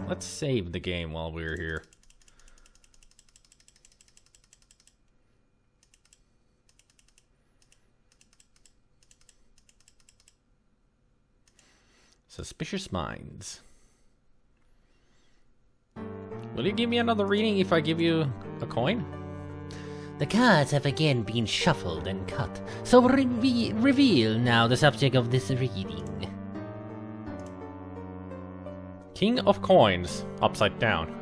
Let's save the game while we're here. Suspicious Minds. Will you give me another reading if I give you a coin? The cards have again been shuffled and cut, so reveal now the subject of this reading. King of Coins, upside down.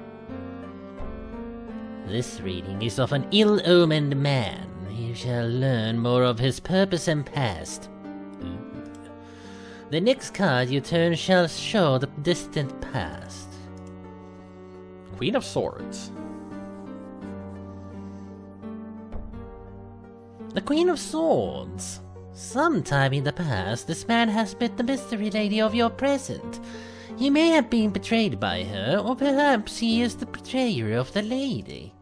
This reading is of an ill-omened man. You shall learn more of his purpose and past. The next card you turn shall show the distant past. Queen of Swords. The Queen of Swords. Sometime in the past, this man has met the mystery lady of your present. He may have been betrayed by her, or perhaps he is the betrayer of the lady.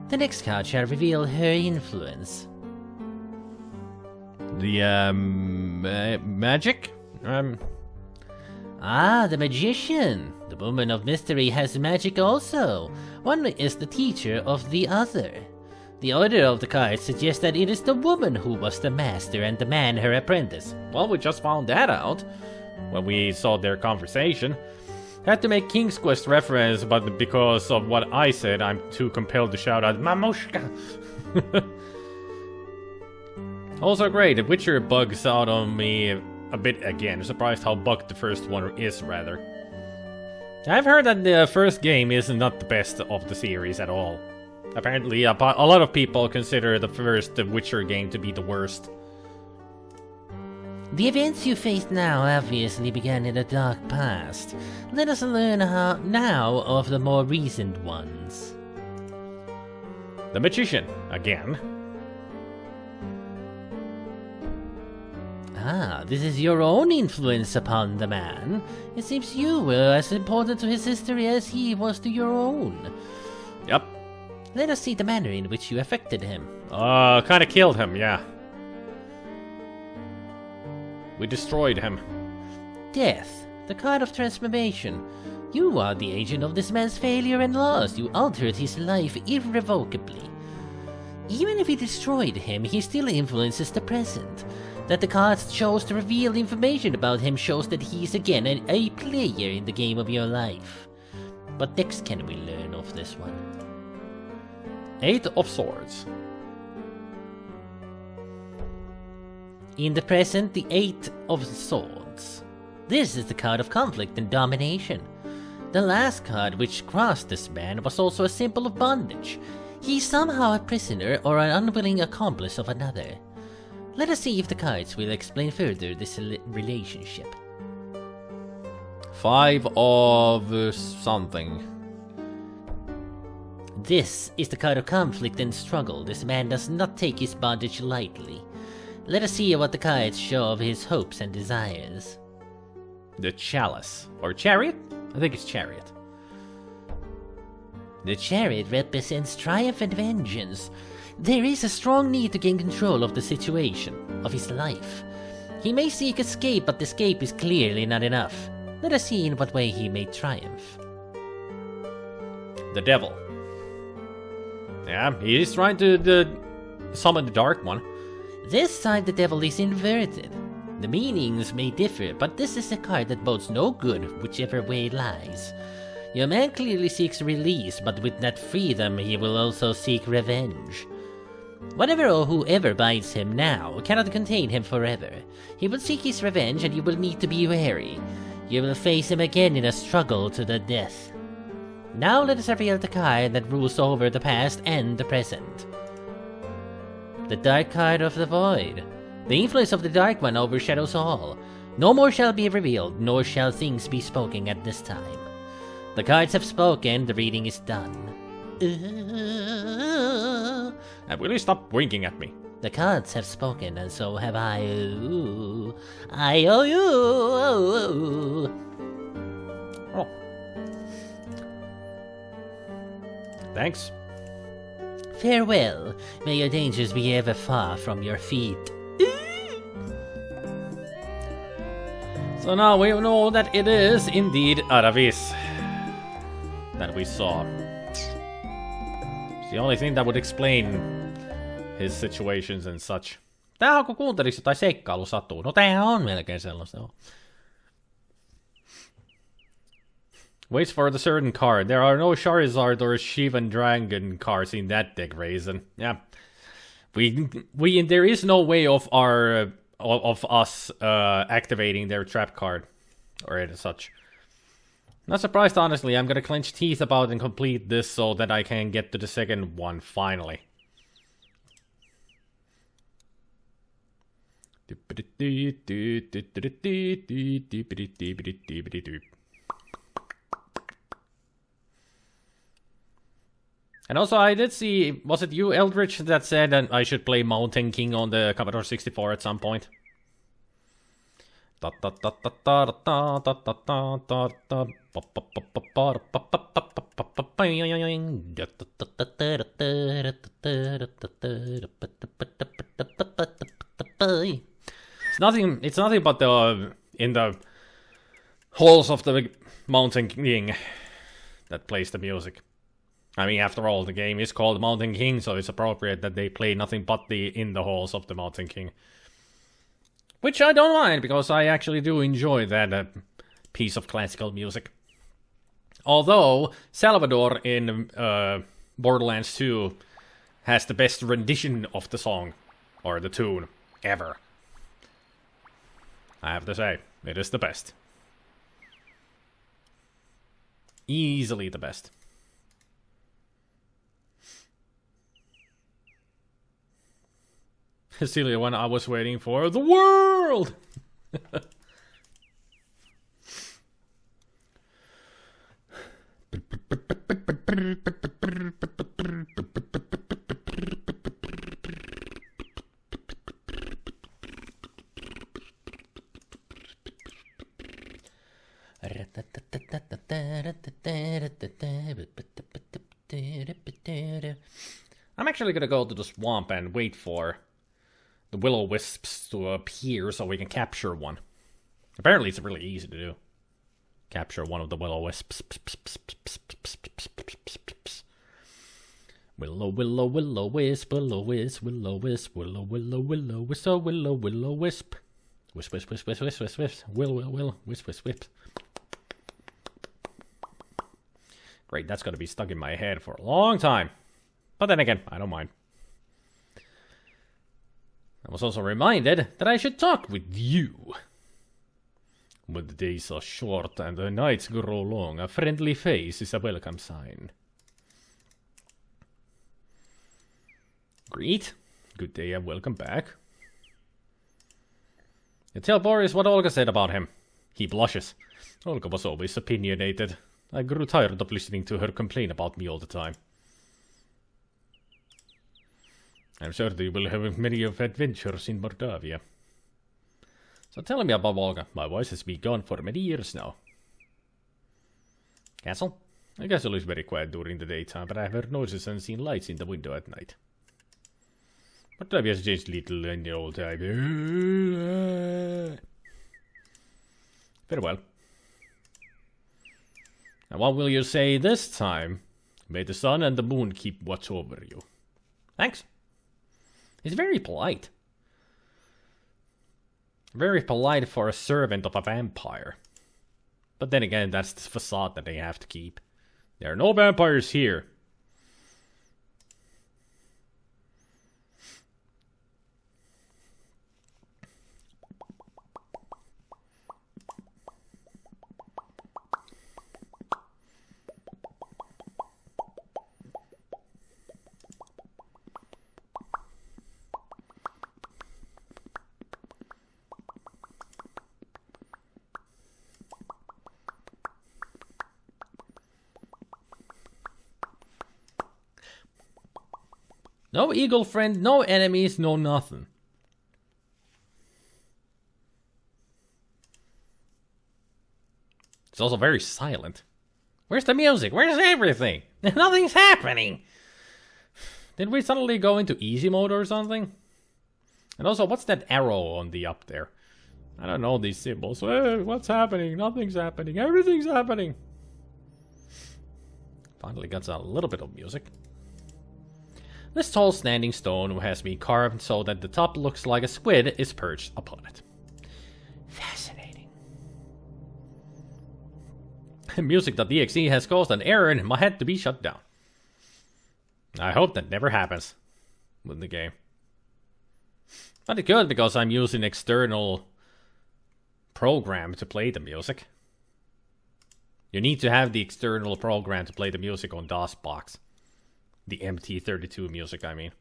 The next card shall reveal her influence. The, magic? The magician. The woman of mystery has magic also. One is the teacher of the other. The order of the cards suggests that it is the woman who was the master and the man her apprentice. Well, we just found that out when we saw their conversation. Had to make King's Quest reference, but because of what I said, I'm too compelled to shout out, Mamushka! Also great, The Witcher bugs out on me a bit again. Surprised how bugged the first one is, rather. I've heard that the first game is not the best of the series at all. Apparently, a lot of people consider the first The Witcher game to be the worst. The events you face now obviously began in the dark past. Let us learn now of the more recent ones. The Magician, again. This is your own influence upon the man. It seems you were as important to his history as he was to your own. Yep. Let us see the manner in which you affected him. Kinda killed him, yeah. We destroyed him. Death, the card of transformation. You are the agent of this man's failure and loss. You altered his life irrevocably. Even if you destroyed him, he still influences the present. That the cards chose to reveal information about him shows that he is again a player in the game of your life. What next can we learn of this one? Eight of Swords. In the present, the Eight of Swords. This is the card of conflict and domination. The last card which crossed this man was also a symbol of bondage. He is somehow a prisoner or an unwilling accomplice of another. Let us see if the cards will explain further this relationship. Five of something. This is the card of conflict and struggle. This man does not take his bondage lightly. Let us see what the cards show of his hopes and desires. The Chalice. Or Chariot? I think it's Chariot. The Chariot represents triumph and vengeance. There is a strong need to gain control of the situation, of his life. He may seek escape, but escape is clearly not enough. Let us see in what way he may triumph. The Devil. Yeah, he is trying to summon the Dark One. This time the Devil is inverted. The meanings may differ, but this is a card that bodes no good whichever way it lies. Your man clearly seeks release, but with that freedom he will also seek revenge. Whatever or whoever binds him now cannot contain him forever. He will seek his revenge and you will need to be wary. You will face him again in a struggle to the death. Now let us reveal the card that rules over the past and the present. The Dark Card of the Void. The influence of the Dark One overshadows all. No more shall be revealed, nor shall things be spoken at this time. The cards have spoken, the reading is done. And will you stop winking at me? The cards have spoken, and so have I. I owe you. Oh. Thanks. Farewell. May your dangers be ever far from your feet. So now we know that it is indeed Aravis. that we saw. It's the only thing that would explain his situations and such. Tää on kun kuuntelisi jotain seikkailusatua. No tää on melkein sellaista. Joo. Waits for the certain card. There are no Charizard or Shivan Dragon cards in that deck, Raisin. Yeah. There is no way of us activating their trap card or any such. Not surprised, honestly. I'm gonna clench teeth about and complete this so that I can get to the second one finally. And also, I did see, was it you, Eldritch, that said that I should play Mountain King on the Commodore 64 at some point? It's nothing but in the halls of the Mountain King that plays the music. I mean, after all, the game is called Mountain King, so it's appropriate that they play nothing but in the halls of the Mountain King. Which I don't mind, because I actually do enjoy that piece of classical music. Although, Salvador in Borderlands 2 has the best rendition of the song, or the tune, ever. I have to say, it is the best. Easily the best. Silly one I was waiting for. The world! I'm actually gonna go to the swamp and wait for the will-o-wisps to appear so we can capture one. Apparently it's really easy to do. Capture one of the will-o-wisps. Willow, willow, willow-wisp, willow-wisp, willow-wisp, willow, willow, willow-wisp, oh, willow, willow-wisp. Wisp, wisp, wisp, wisp, wisp, wisp, wisp, will, wisp, wisp, wisp. Great, that's gonna be stuck in my head for a long time. But then again, I don't mind. I was also reminded that I should talk with you. When the days are short and the nights grow long, a friendly face is a welcome sign. Greet. Good day and welcome back. You tell Boris what Olga said about him. He blushes. Olga was always opinionated. I grew tired of listening to her complain about me all the time. I'm sure you will have many of adventures in Mordavia. So tell me about Olga. My voice has been gone for many years now. Castle? The castle is very quiet during the daytime, but I have heard noises and seen lights in the window at night. Mordavia has changed little in the old time. Very well. And what will you say this time? May the sun and the moon keep watch over you. Thanks. He's very polite. Very polite for a servant of a vampire. But then again, that's the facade that they have to keep. There are no vampires here. No eagle friend, no enemies, no nothing. It's also very silent. Where's the music? Where's everything? Nothing's happening. Did we suddenly go into easy mode or something? And also, what's that arrow on the up there? I don't know these symbols. What's happening? Nothing's happening. Everything's happening. Finally got a little bit of music. This tall standing stone has been carved so that the top looks like a squid is perched upon it. Fascinating. Music.exe has caused an error in my head to be shut down. I hope that never happens with the game. But it could, because I'm using external program to play the music. You need to have the external program to play the music on DOSBox. The MT32 music, I mean.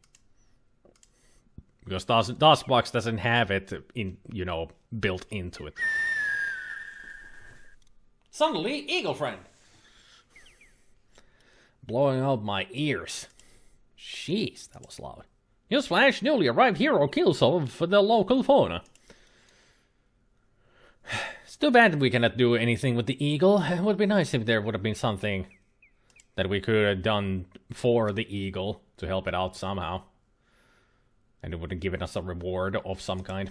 Because DOSBox doesn't have it in, you know, built into it. Suddenly, Eagle Friend! Blowing out my ears. Jeez, that was loud. Newsflash, newly arrived hero kills of the local fauna. It's too bad we cannot do anything with the eagle. It would be nice if there would have been something that we could have done for the eagle to help it out somehow. And it would have given us a reward of some kind.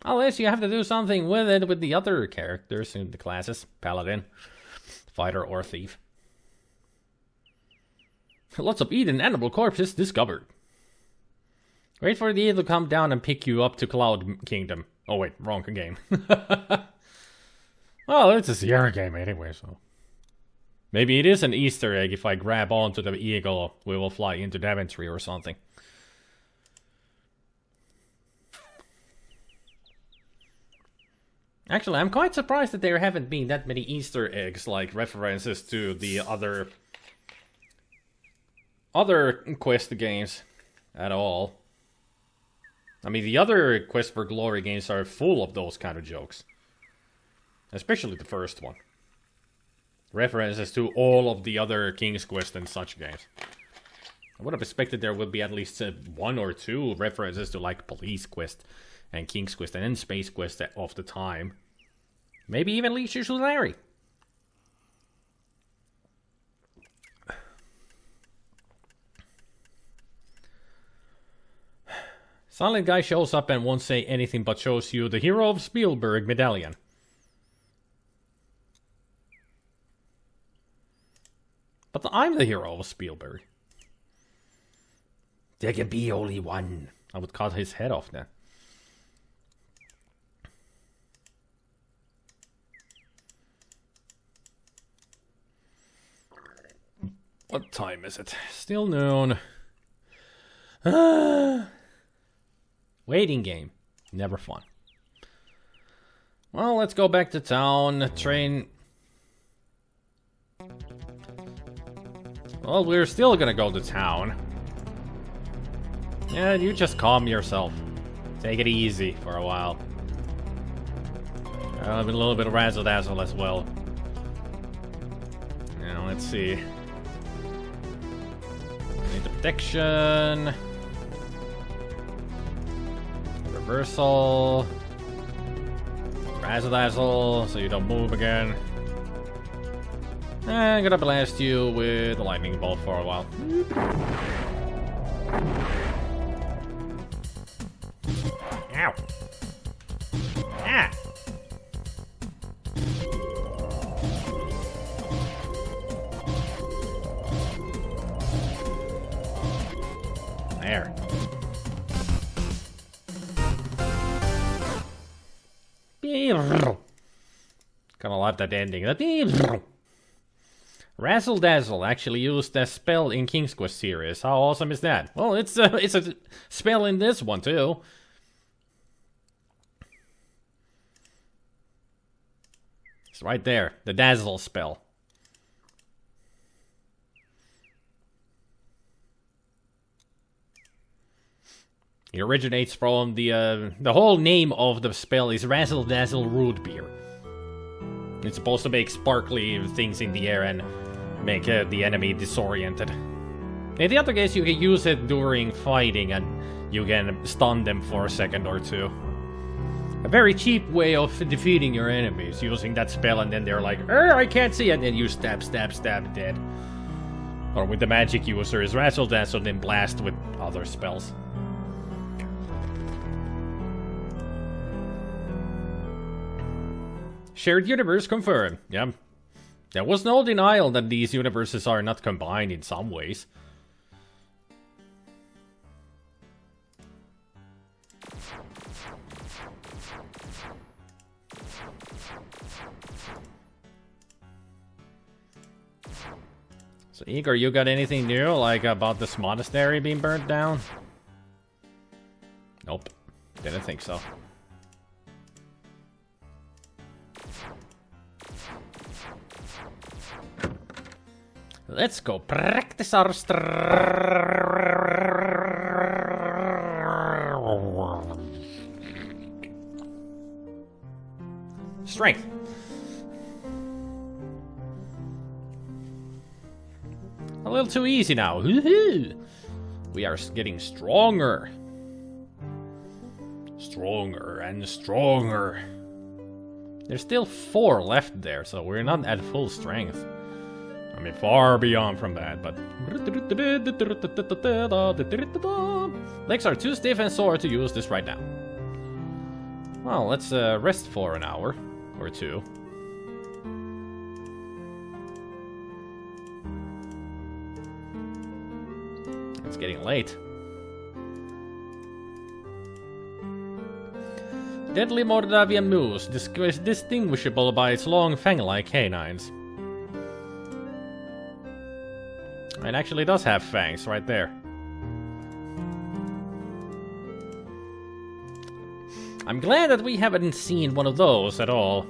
Unless you have to do something with it with the other characters in the classes. Paladin, Fighter, or Thief. Lots of eaten animal corpses discovered. Wait for the eagle to come down and pick you up to Cloud Kingdom. Oh wait, wrong game. Well, it's a Sierra game anyway, so... Maybe it is an Easter egg. If I grab onto the eagle, we will fly into Daventry or something. Actually, I'm quite surprised that there haven't been that many Easter eggs, like references to the other Quest games at all. I mean, the other Quest for Glory games are full of those kind of jokes. Especially the first one. References to all of the other King's Quest and such games. I would have expected there would be at least 1 or 2 references to like Police Quest and King's Quest and then Space Quest of the time. Maybe even Leisure Suit Larry. Silent Guy shows up and won't say anything but shows you the Hero of Spielberg medallion. But I'm the hero of Spielberg. There can be only one. I would cut his head off then. What time is it? Still noon. Waiting game. Never fun. Well, let's go back to town. Train... Well, we're still gonna go to town. Yeah, you just calm yourself. Take it easy for a while. A little bit of razzle-dazzle as well. Now, let's see. Need the protection. Reversal. Razzle-dazzle, so you don't move again. I'm gonna blast you with a lightning bolt for a while. Ow! Ah! There. Kinda love that ending. Razzle Dazzle, actually used as spell in King's Quest series. How awesome is that? Well, it's a spell in this one too. It's right there, the Dazzle spell. It originates from the whole name of the spell is Razzle Dazzle Root Beer. It's supposed to make sparkly things in the air and make the enemy disoriented. In the other case, you can use it during fighting and you can stun them for a second or two. A very cheap way of defeating your enemies, using that spell and then they're like, I can't see it, and then you stab, stab, stab, dead. Or with the magic users, Razzle Dazzle, then blast with other spells. Shared universe confirmed. Yeah. There was no denial that these universes are not combined in some ways. So Igor, you got anything new, like about this monastery being burnt down? Nope, didn't think so. Let's go practice our strength. A little too easy now. We are getting stronger. Stronger and stronger. There's still 4 left there, so we're not at full strength. I mean, far beyond from that, but... Legs are too stiff and sore to use this right now. Well, let's rest for an hour or 2. It's getting late. Deadly Moldavian moose, distinguishable by its long fang-like canines. It actually does have fangs right there. I'm glad that we haven't seen one of those at all.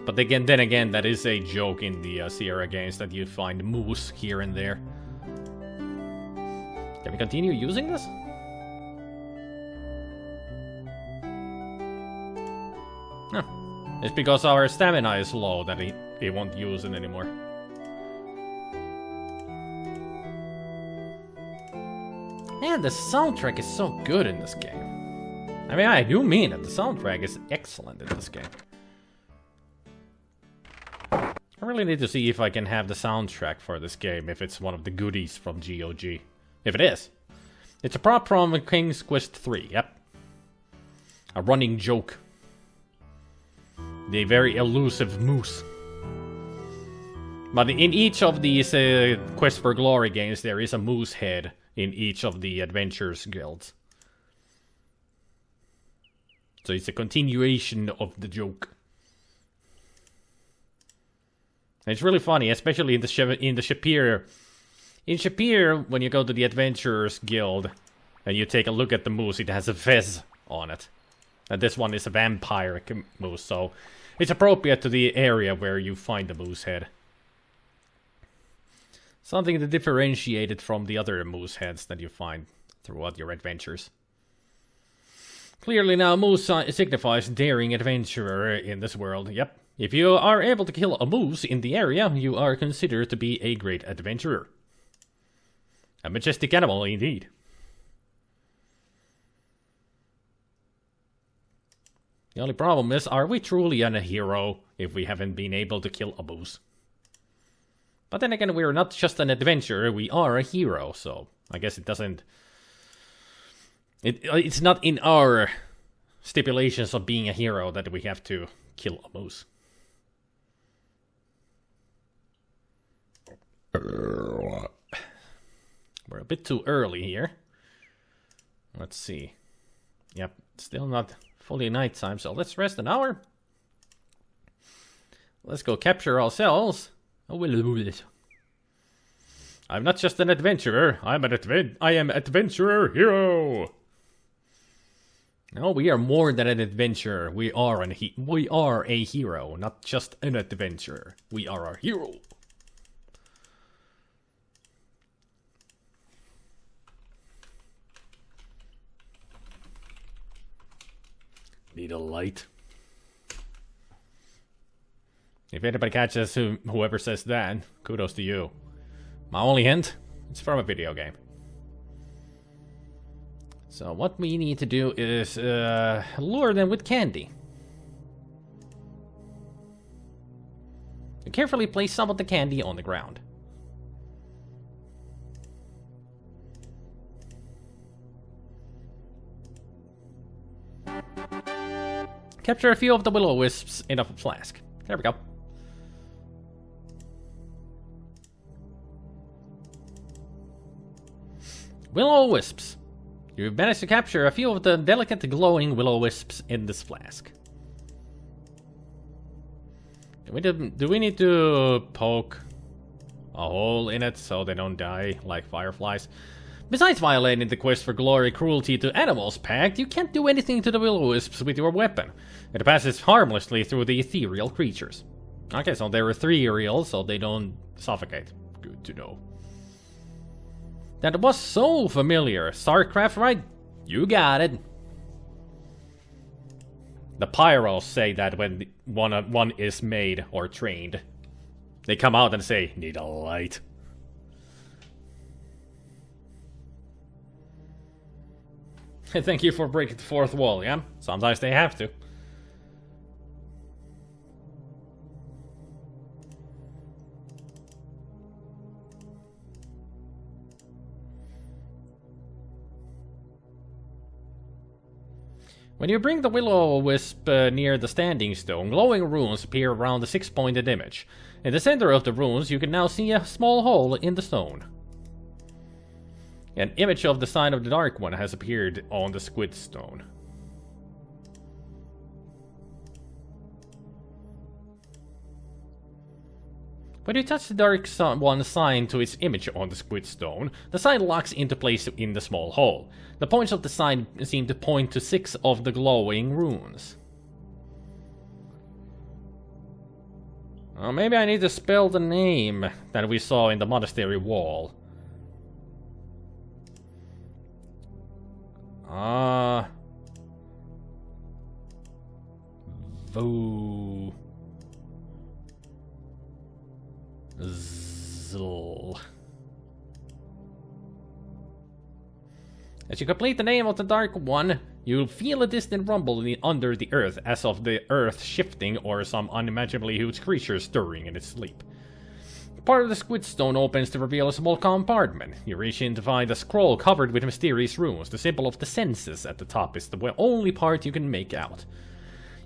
But again, then again, that is a joke in the Sierra games that you find moose here and there. Can we continue using this? No. It's because our stamina is low that he won't use it anymore. Man, the soundtrack is so good in this game. I mean, I do mean it. The soundtrack is excellent in this game. I really need to see if I can have the soundtrack for this game, if it's one of the goodies from GOG. If it is. It's a prop from King's Quest 3, yep. A running joke. The very elusive moose. But in each of these Quest for Glory games, there is a moose head in each of the Adventurers guilds. So it's a continuation of the joke. And it's really funny, especially in the Shapir. In Shapir, when you go to the Adventurers Guild and you take a look at the moose, it has a fez on it. And this one is a vampire moose, so it's appropriate to the area where you find the moose head. Something to differentiate it from the other moose heads that you find throughout your adventures. Clearly now, moose signifies daring adventurer in this world, yep. If you are able to kill a moose in the area, you are considered to be a great adventurer. A majestic animal indeed. The only problem is, are we truly a hero if we haven't been able to kill a moose? But then again, we're not just an adventurer, we are a hero, so I guess it doesn't... It's not in our stipulations of being a hero that we have to kill a moose. We're a bit too early here. Let's see. Yep, still not fully nighttime, so let's rest an hour. Let's go capture ourselves. Oh, I'm not just an adventurer. I am adventurer hero. No, we are more than an adventurer. We are a hero, not just an adventurer. We are a hero. Need a light. If anybody catches whoever says that, kudos to you. My only hint, it's from a video game. So what we need to do is lure them with candy. And carefully place some of the candy on the ground. Capture a few of the will-o-wisps in a flask. There we go. Will-o-wisps. You've managed to capture a few of the delicate glowing will-o-wisps in this flask. Do we need to poke a hole in it so they don't die like fireflies? Besides violating the quest for glory cruelty to animals pact, you can't do anything to the will-o-wisps with your weapon. It passes harmlessly through the ethereal creatures. Okay, so they're ethereal, so they don't suffocate. Good to know. That was so familiar. StarCraft, right? You got it. The pyros say that when one is made or trained. They come out and say, need a light. Thank you for breaking the fourth wall, yeah? Sometimes they have to. When you bring the will-o-wisp near the standing stone, glowing runes appear around the 6-pointed image. In the center of the runes, you can now see a small hole in the stone. An image of the sign of the Dark One has appeared on the squid stone. When you touch the Dark One sign to its image on the squid stone, the sign locks into place in the small hole. The points of the sign seem to point to 6 of the glowing runes. Maybe I need to spell the name that we saw in the monastery wall. Zl. As you complete the name of the Dark One, you'll feel a distant rumble under the earth, as of the earth shifting or some unimaginably huge creature stirring in its sleep. Part of the squid stone opens to reveal a small compartment. You reach in to find a scroll covered with mysterious runes. The symbol of the senses at the top is the only part you can make out.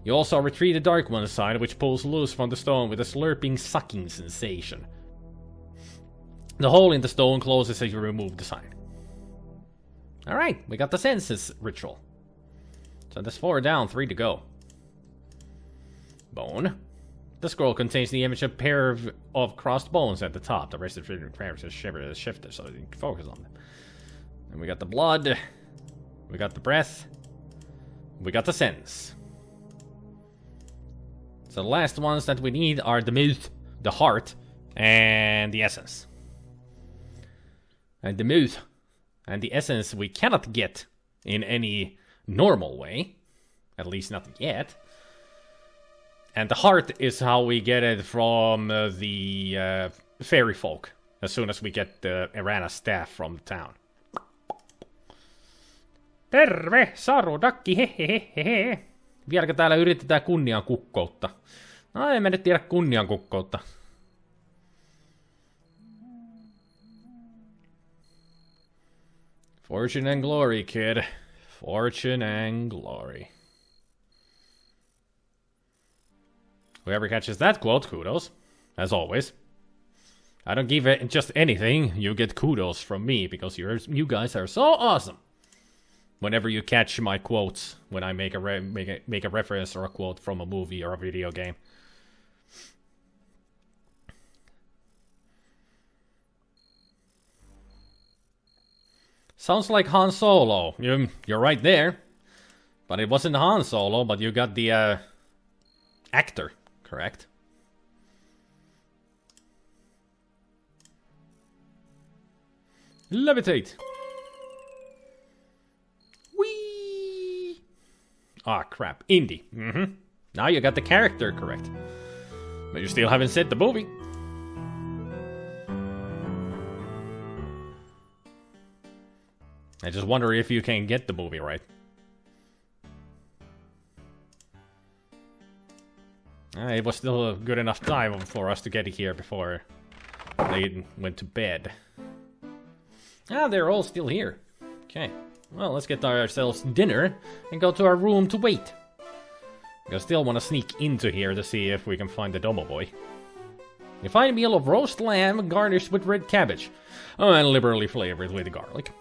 You also retrieve the Dark One's side, which pulls loose from the stone with a slurping, sucking sensation. The hole in the stone closes as you remove the sign. Alright, we got the senses ritual. So there's 4 down, 3 to go. Bone. The scroll contains the image of a pair of crossed bones at the top. The rest of the prayers is shifted so you can focus on them. And we got the blood. We got the breath. We got the sense. So the last ones that we need are the mouth, the heart, and the essence. And the mouth and the essence we cannot get in any normal way. At least not yet. And the heart is how we get it from the fairy folk. As soon as we get the Erana staff from the town. Terve, sarudakki, hehehehe. Vieläkö täällä yritetään kunniankukkoutta? No en mä nyt tiedä kunniankukkoutta. Fortune and glory, kid. Fortune and glory. Whoever catches that quote, kudos. As always. I don't give it just anything, you get kudos from me, because you guys are so awesome. Whenever you catch my quotes, when I make a reference or a quote from a movie or a video game. Sounds like Han Solo. You're right there. But it wasn't Han Solo, but you got the actor, correct? Levitate. Whee! Ah, crap. Indie. Now you got the character correct. But you still haven't said the movie. I just wonder if you can get the movie right. It was still a good enough time for us to get here before they went to bed. Ah, they're all still here. Okay. Well, let's get ourselves dinner and go to our room to wait. I still want to sneak into here to see if we can find the Domo Boy. You find a meal of roast lamb garnished with red cabbage. Oh, and liberally flavored with garlic.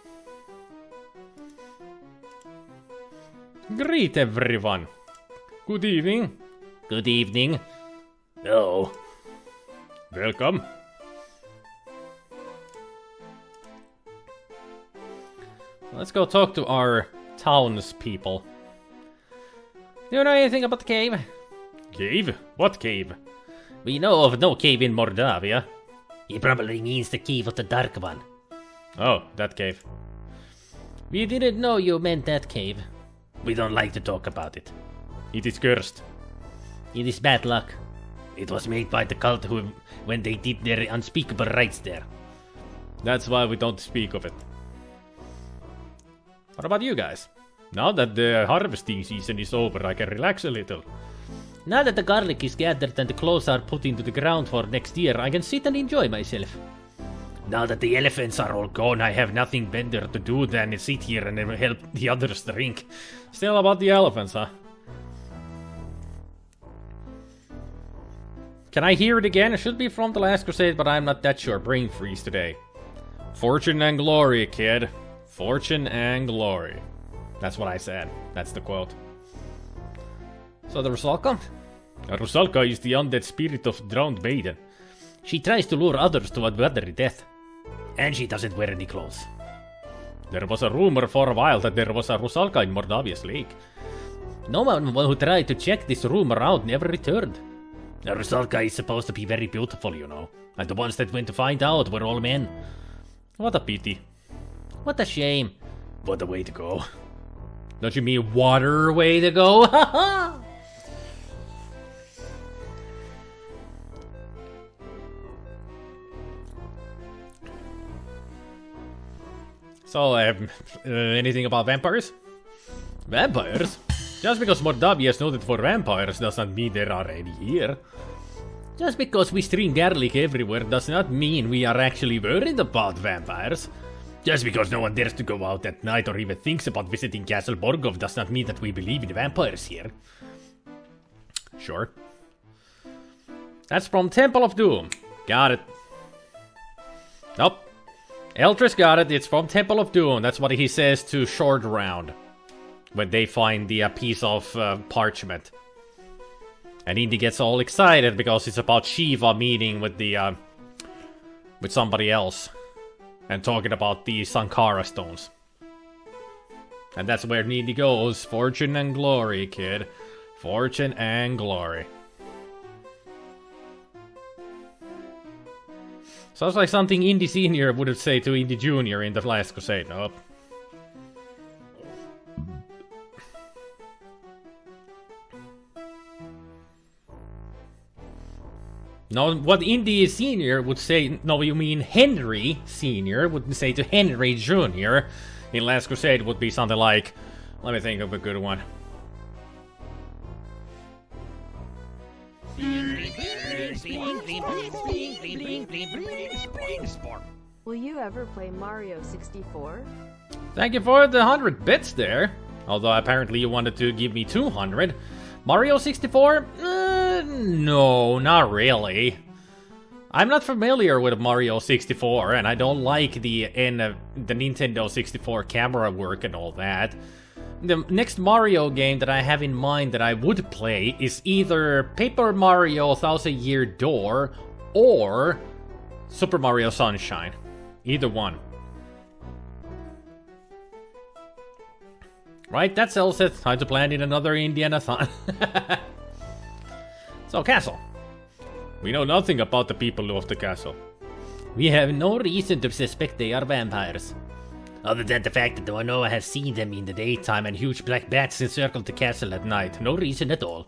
Greet everyone. Good evening. Good evening. Oh. Welcome. Let's go talk to our townspeople. Do you know anything about the cave? Cave? What cave? We know of no cave in Mordavia. He probably means the cave of the Dark One. Oh, that cave. We didn't know you meant that cave. We don't like to talk about it. It is cursed. It is bad luck. It was made by the cult when they did their unspeakable rites there. That's why we don't speak of it. What about you guys? Now that the harvesting season is over, I can relax a little. Now that the garlic is gathered and the clothes are put into the ground for next year, I can sit and enjoy myself. Now that the elephants are all gone, I have nothing better to do than sit here and help the others drink. Still about the elephants, huh? Can I hear it again? It should be from the last crusade, but I'm not that sure. Brain freeze today. Fortune and glory, kid. Fortune and glory. That's what I said. That's the quote. So the Rusalka? Rusalka is the undead spirit of drowned maiden. She tries to lure others to a bloody death. And she doesn't wear any clothes. There was a rumor for a while that there was a Rusalka in Mordavia's lake. No one who tried to check this rumor out never returned. A Rusalka is supposed to be very beautiful, you know. And the ones that went to find out were all men. What a pity. What a shame. What a way to go. Don't you mean water way to go? Haha! So, anything about vampires? Vampires? Just because Mordavia is noted for vampires doesn't mean there are any here. Just because we stream garlic everywhere does not mean we are actually worried about vampires. Just because no one dares to go out at night or even thinks about visiting Castle Borgov does not mean that we believe in vampires here. Sure. That's from Temple of Doom. Got it. Nope. Eltris got it. It's from Temple of Doom. That's what he says to Short Round when they find the piece of parchment. And Indy gets all excited because it's about Shiva meeting with the with somebody else and talking about the Sankara stones. And that's where Indy goes. Fortune and glory, kid. Fortune and glory. Sounds like something Indy Senior would say to Indy Junior in the last crusade. Nope. No, what Indy Senior would say, no, you mean Henry Senior would say to Henry Junior in Last Crusade would be something like, let me think of a good one. Will you ever play Mario 64? Thank you for the 100 bits there. Although apparently you wanted to give me 200. Mario 64? No, not really. I'm not familiar with Mario 64, and I don't like the Nintendo 64 camera work and all that. The next Mario game that I have in mind that I would play is either Paper Mario Thousand Year Door or Super Mario Sunshine. Either one. Right, that sells it. Time to plan in another Indiana-thon. So, castle. We know nothing about the people of the castle. We have no reason to suspect they are vampires. Other than the fact that Wanoa has seen them in the daytime and huge black bats encircle the castle at night. No reason at all.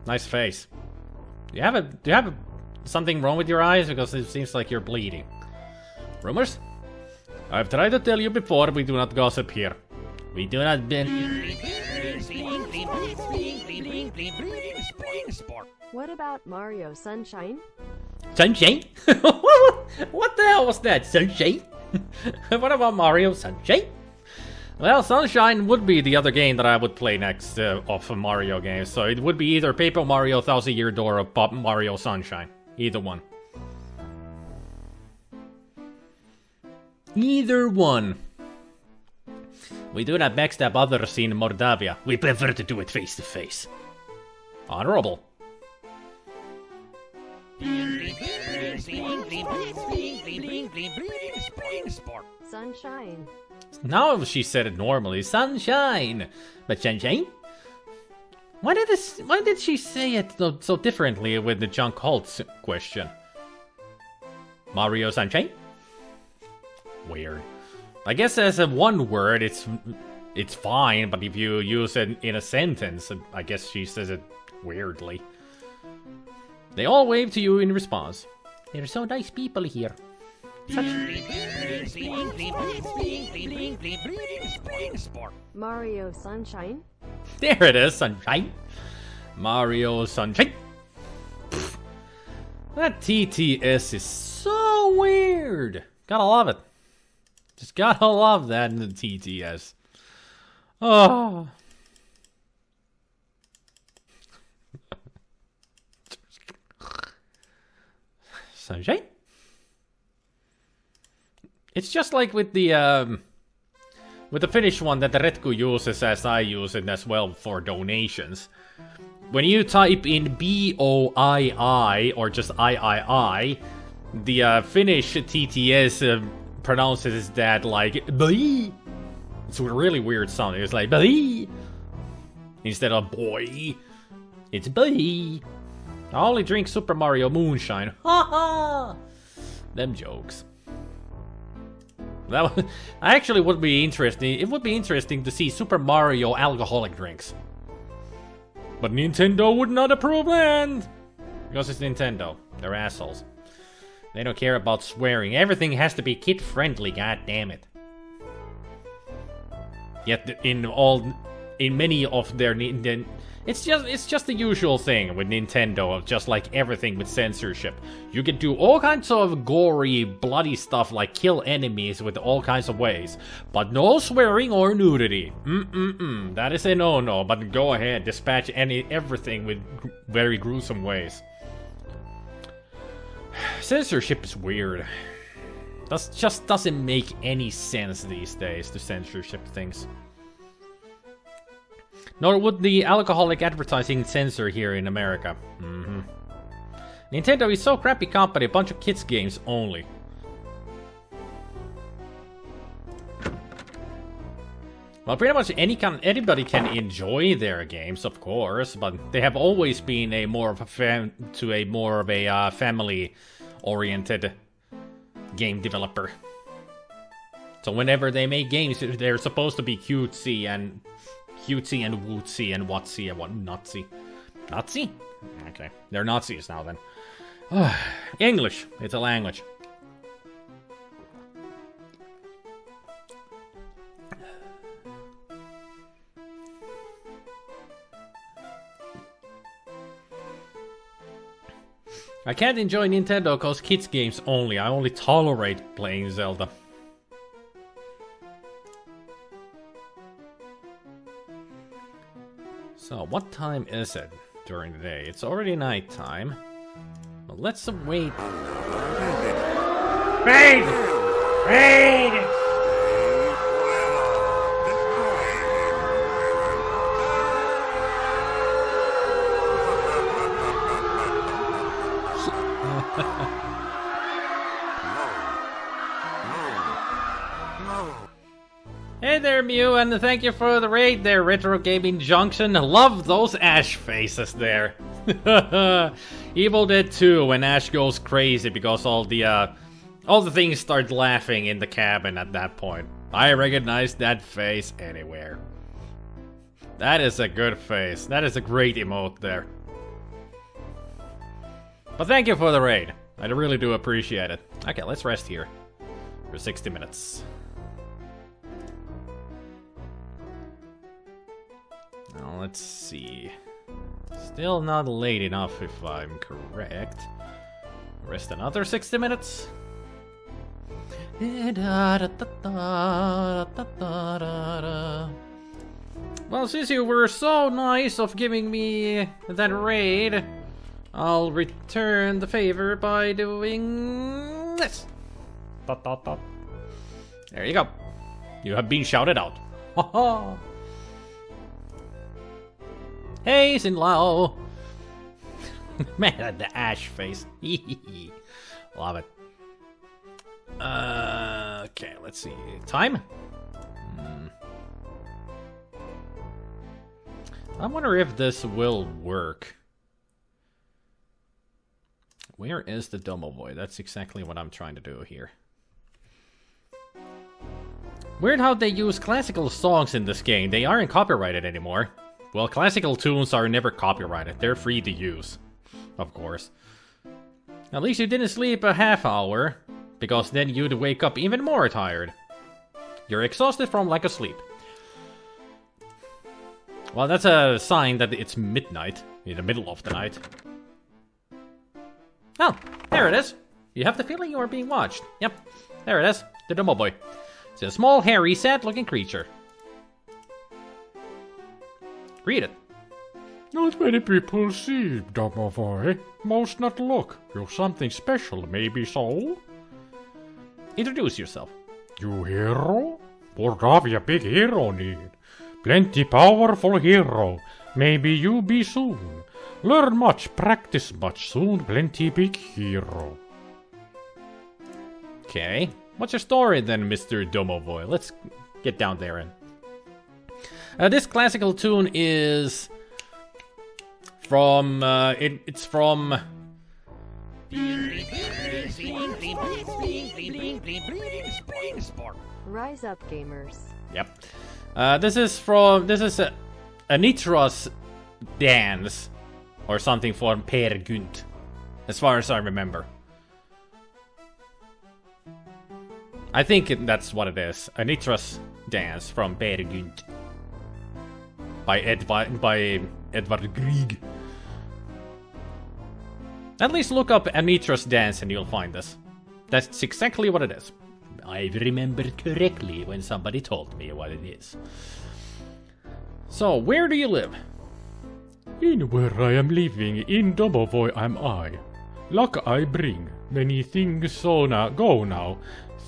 Nice face. Do you have something wrong with your eyes? Because it seems like you're bleeding. Rumors? I've tried to tell you before, we do not gossip here. We do not What about Mario Sunshine? Sunshine? What the hell was that? Sunshine? What about Mario Sunshine? Well, Sunshine would be the other game that I would play next of Mario games. So it would be either Paper Mario Thousand Year Door or Pop Mario Sunshine. Either one. Either one. We do not backstab others in Moldavia. We prefer to do it face to face. Honorable. Sunshine. Now she said it normally. Sunshine. But Sunshine? Why did she say it so differently with the John Colt's question? Mario Sunshine? Weird. I guess as a one word, it's fine, but if you use it in a sentence, I guess she says it weirdly. They all wave to you in response. They're so nice people here. Mario Sunshine. There it is, Sunshine. Mario Sunshine. Pfft. That TTS is so weird. Gotta love it. Just gotta love that in the TTS. Oh. Sunshine? It's just like with the Finnish one that the Retku uses, as I use it as well for donations. When you type in BOII or just III, the Finnish TTS pronounces that like BOI. It's a really weird sound. It's like BOI instead of boy. It's BOI. I only drink Super Mario Moonshine. Ha ha! Them jokes. That actually would be interesting. It would be interesting to see Super Mario alcoholic drinks. But Nintendo would not approve that! Because it's Nintendo. They're assholes. They don't care about swearing. Everything has to be kid-friendly, god damn it. Yet in many of their it's just the usual thing with Nintendo, of just like everything with censorship. You can do all kinds of gory, bloody stuff like kill enemies with all kinds of ways, but no swearing or nudity. That is a no-no, but go ahead, dispatch everything with very gruesome ways. Censorship is weird. That just doesn't make any sense these days, to censorship things. Nor would the alcoholic advertising censor here in America. Nintendo is so crappy company, a bunch of kids games only. Well, pretty much anybody can enjoy their games, of course, but they have always been a more of a family-oriented game developer. So whenever they make games, they're supposed to be cutesy and wootsy and whatsy and what Nazi. Nazi? Okay. They're Nazis now then. English. It's a language. I can't enjoy Nintendo cause kids games only. I only tolerate playing Zelda. So, what time is it during the day? It's already nighttime. Well, let's wait. Raid! Raid! Hey there, Mew, and thank you for the raid there, Retro Gaming Junction. Love those Ash faces there. Evil Dead 2, when Ash goes crazy because all the things start laughing in the cabin at that point. I recognize that face anywhere. That is a good face. That is a great emote there. But thank you for the raid. I really do appreciate it. Okay, let's rest here for 60 minutes. Now, let's see. Still not late enough if I'm correct. Rest another 60 minutes. Well, since you were so nice of giving me that raid, I'll return the favor by doing this. There you go. You have been shouted out. Hey, Sinlao! Man, the ash face. Love it. Okay, let's see. Time? I wonder if this will work. Where is the Domovoy? That's exactly what I'm trying to do here. Weird how they use classical songs in this game. They aren't copyrighted anymore. Well, classical tunes are never copyrighted. They're free to use. Of course. At least you didn't sleep a half hour, because then you'd wake up even more tired. You're exhausted from lack of sleep. Well, that's a sign that it's midnight, in the middle of the night. Oh, there it is. You have the feeling you are being watched. Yep, there it is. The Domovoy. It's a small, hairy, sad-looking creature. Read it. Not many people see Domovoy. Most not look. You're something special, maybe so? Introduce yourself. You hero? Mordavia big hero need. Plenty powerful hero. Maybe you be soon. Learn much, practice much, soon plenty big hero. Okay. What's your story then, Mr. Domovoy? Let's get down there and... this classical tune is... from... it's from... Rise up, gamers. Yep. This is a Nitros dance or something from Per Gynt, as far as I remember. I think that's what it is. A Nitros dance from Per Gynt by Edvard Grieg. At least look up a Nitros dance and you'll find this. That's exactly what it is. I remembered correctly when somebody told me what it is. So, where do you live? In where I am living, in Domovoy am I. Luck I bring, many things so now go now.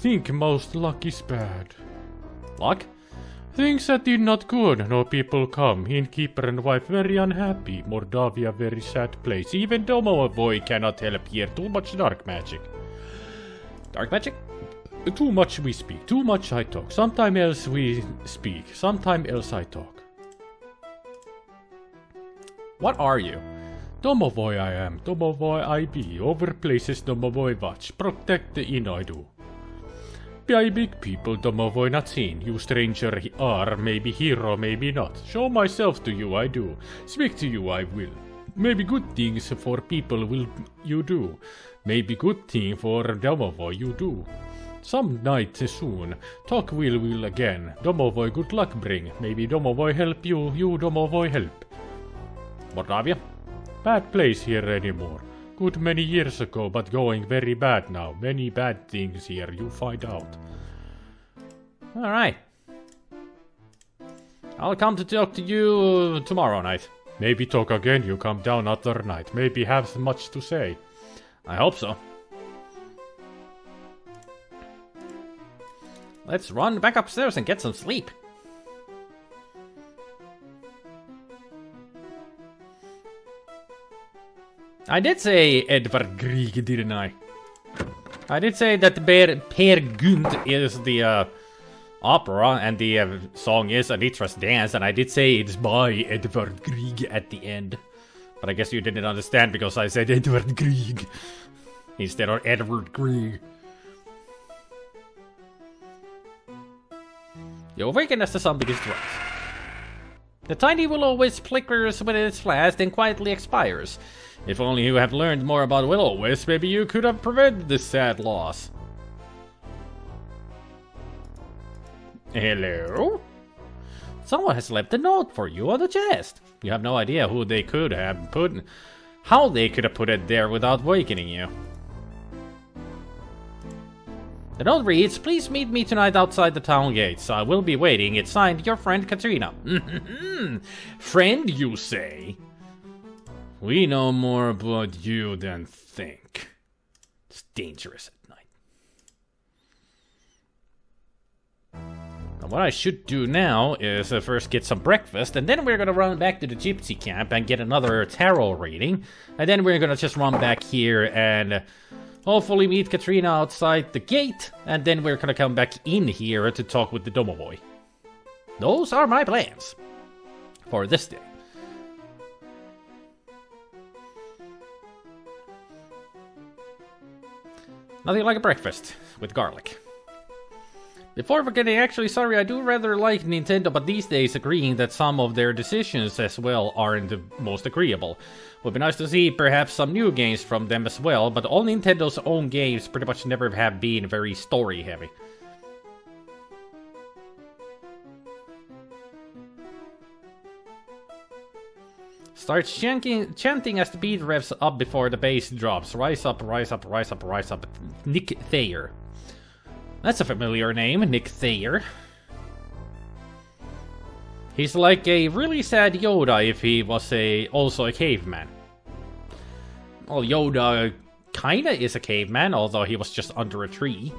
Think most luck is bad. Luck? Things that did not good, no people come. Innkeeper and wife very unhappy. Mordavia very sad place. Even Domovoy cannot help here. Too much dark magic. Dark magic? Too much we speak, too much I talk. Sometime else we speak, sometime else I talk. What are you? Domovoy I am, Domovoy I be. Over places Domovoy watch, protect the inn I do. By big people Domovoy not seen. You stranger are, maybe hero, maybe not. Show myself to you I do. Speak to you I will. Maybe good things for people will you do. Maybe good thing for Domovoy you do. Some night soon, talk will again. Domovoy good luck bring. Maybe Domovoy help you, you Domovoy help. Mordavia? Bad place here anymore. Good many years ago, but going very bad now. Many bad things here, you find out. Alright. I'll come to talk to you tomorrow night. Maybe talk again, you come down other night. Maybe have much to say. I hope so. Let's run back upstairs and get some sleep. I did say Edvard Grieg, didn't I? I did say that Per Gynt is the opera and the song is a Nitros dance, and I did say it's by Edvard Grieg at the end. But I guess you didn't understand because I said Edvard Grieg instead of Edvard Grieg. You awaken as the sun begins to rise. The tiny will-o-wisp flickers with its flash, then quietly expires. If only you have learned more about will-o-wisp, maybe you could have prevented this sad loss. Hello? Someone has left a note for you on the chest. You have no idea who they could have put... how they could have put it there without wakening you. The note reads, please meet me tonight outside the town gates. I will be waiting. It's signed, your friend Katrina. Friend, you say? We know more about you than think. It's dangerous at night. And what I should do now is first get some breakfast, and then we're gonna run back to the gypsy camp and get another tarot reading. And then we're gonna just run back here and hopefully meet Katrina outside the gate. And then we're gonna come back in here to talk with the Domovoy. Those are my plans for this day. Nothing like a breakfast with garlic. Before forgetting, actually, sorry, I do rather like Nintendo, but these days agreeing that some of their decisions as well aren't the most agreeable. Would be nice to see perhaps some new games from them as well, but all Nintendo's own games pretty much never have been very story heavy. Start chanting as the beat revs up before the bass drops. Rise up, rise up, rise up, rise up. Nick Thayer. That's a familiar name, Nick Thayer. He's like a really sad Yoda if he was also a caveman. Well, Yoda kinda is a caveman, although he was just under a tree.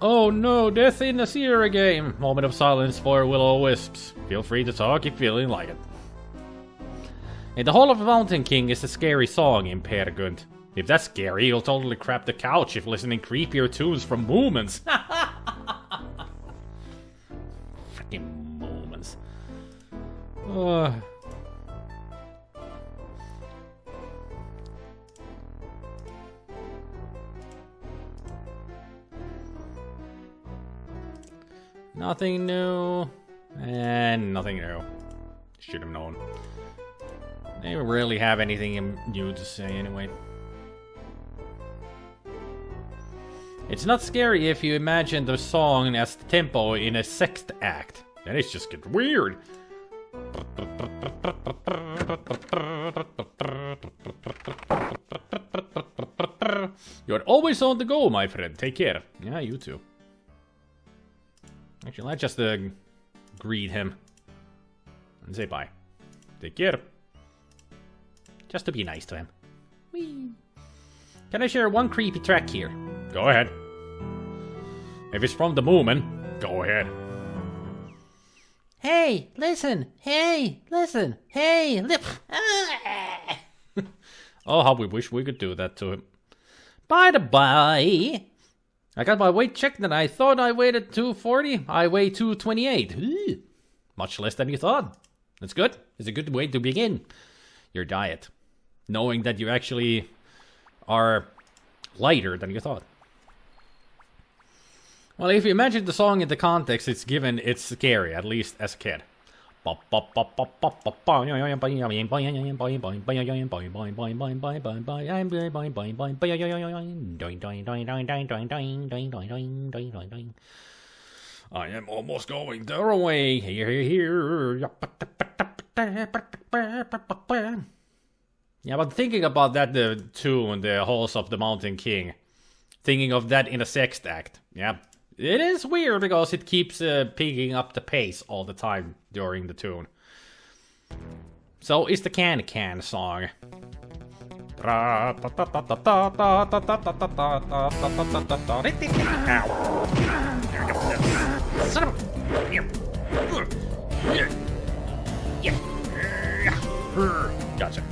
Oh no, death in the Sierra game! Moment of silence for Will-O-Wisps. Feel free to talk if feeling like it. And the Hall of the Mountain King is a scary song in Per Gynt. If that's scary, you'll totally crap the couch if listening creepier tunes from Moomins. Freaking Moomins. Nothing new. And nothing new. Should have known. They don't really have anything new to say anyway. It's not scary if you imagine the song as the tempo in a sixth act. Then it's just get weird. You're always on the go, my friend. Take care. Yeah, you too. Actually, let's just greet him and say bye. Take care. Just to be nice to him. Whee. Can I share one creepy track here? Go ahead. If it's from the Moomin, go ahead. Hey, listen! Hey, listen! Hey, lip! Oh, how we wish we could do that to him. By the by, I got my weight checked and I thought I weighed at 240. I weigh 228. Ooh, much less than you thought. That's good. It's a good way to begin your diet. Knowing that you actually are lighter than you thought. Well, if you imagine the song in the context it's given, it's scary, at least as a kid. I am almost going their way. Here. Yeah, but thinking about that, the tune, the Halls of the Mountain King, thinking of that in a sixth act, yeah, it is weird because it keeps picking up the pace all the time during the tune. So it's the Can song. Son of a... Gotcha.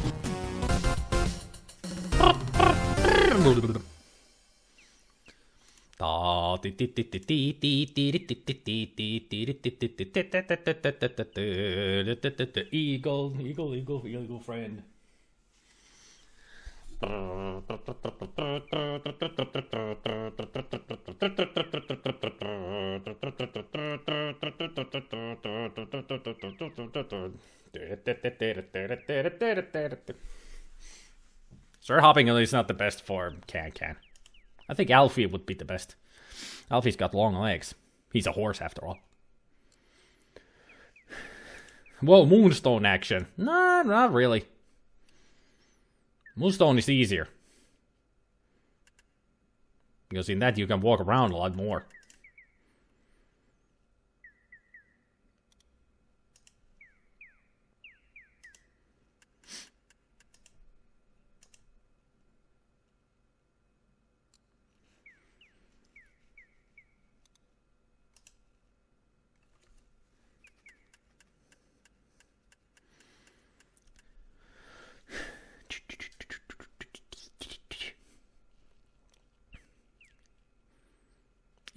Eagle friend. Sir hopping is not the best for Can. I think Alfie would be the best. Alfie's got long legs. He's a horse after all. Well, Moonstone action. Nah, not really. Moonstone is easier. Because in that you can walk around a lot more.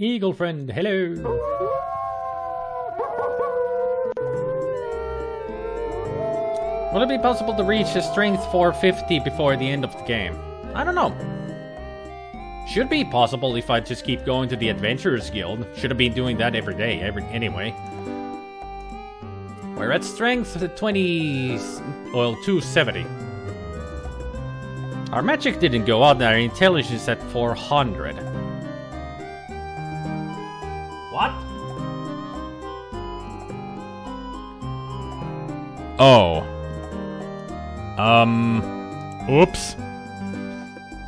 Eagle friend, hello. Will it be possible to reach a strength 450 before the end of the game? I don't know. Should be possible if I just keep going to the Adventurers Guild. Should have been doing that every day, anyway. We're at strength 270. Our magic didn't go up, our intelligence at 400. What? Oh. Oops.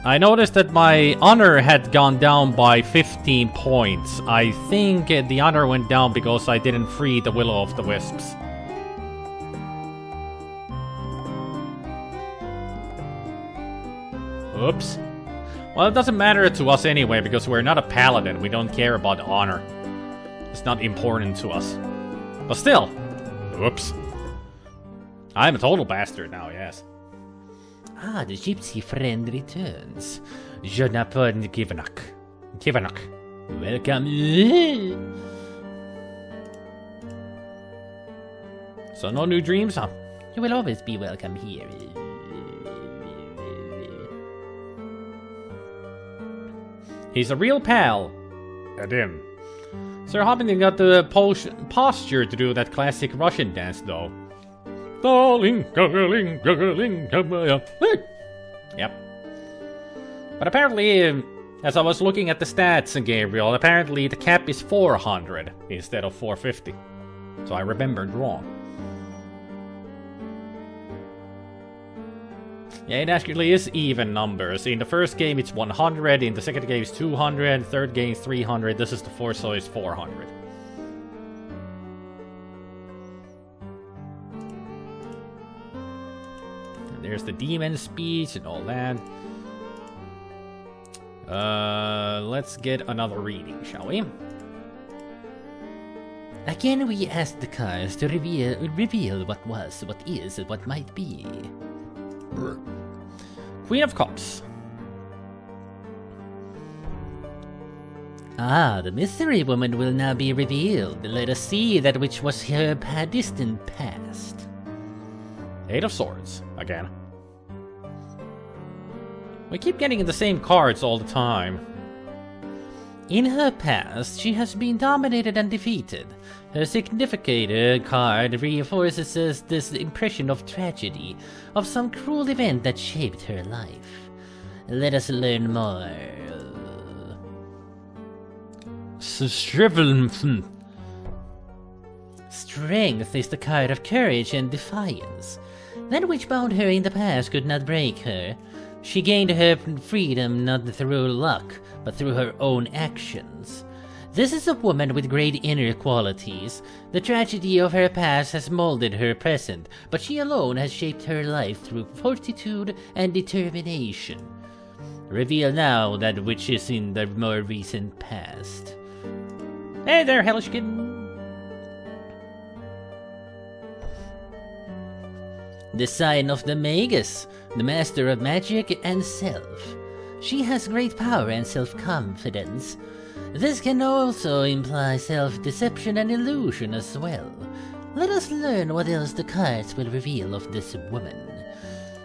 I noticed that my honor had gone down by 15 points. I think the honor went down because I didn't free the Will-o'-the-Wisps. Oops. Well, it doesn't matter to us anyway, because we're not a paladin. We don't care about honor. It's not important to us. But still. Oops. I'm a total bastard now, yes. Ah, the gypsy friend returns. Je n'apprends Kivanak. Kivanak. Welcome. So no new dreams, huh? You will always be welcome here. He's a real pal. Adim. Sir Hopkins got the posture to do that classic Russian dance, though. Darling, darling, darling, Yep. But apparently, as I was looking at the stats, Gabriel, apparently the cap is 400 instead of 450. So I remembered wrong. Yeah, it actually is even numbers. In the first game it's 100, in the second game it's 200, third game is 300, this is the fourth, so it's 400. And there's the demon speech and all that. Let's get another reading, shall we? Again we ask the cards to reveal what was, what is, and what might be. Queen of Cups. Ah, the mystery woman will now be revealed. Let us see that which was her distant past. Eight of Swords, again. We keep getting the same cards all the time. In her past, she has been dominated and defeated. Her significant card reinforces this impression of tragedy, of some cruel event that shaped her life. Let us learn more. Strength is the card of courage and defiance. That which bound her in the past could not break her. She gained her freedom not through luck, but through her own actions. This is a woman with great inner qualities. The tragedy of her past has molded her present, but she alone has shaped her life through fortitude and determination. Reveal now that which is in the more recent past. Hey there, hellish kid. The sign of the Magus, the master of magic and self. She has great power and self-confidence. This can also imply self-deception and illusion as well. Let us learn what else the cards will reveal of this woman.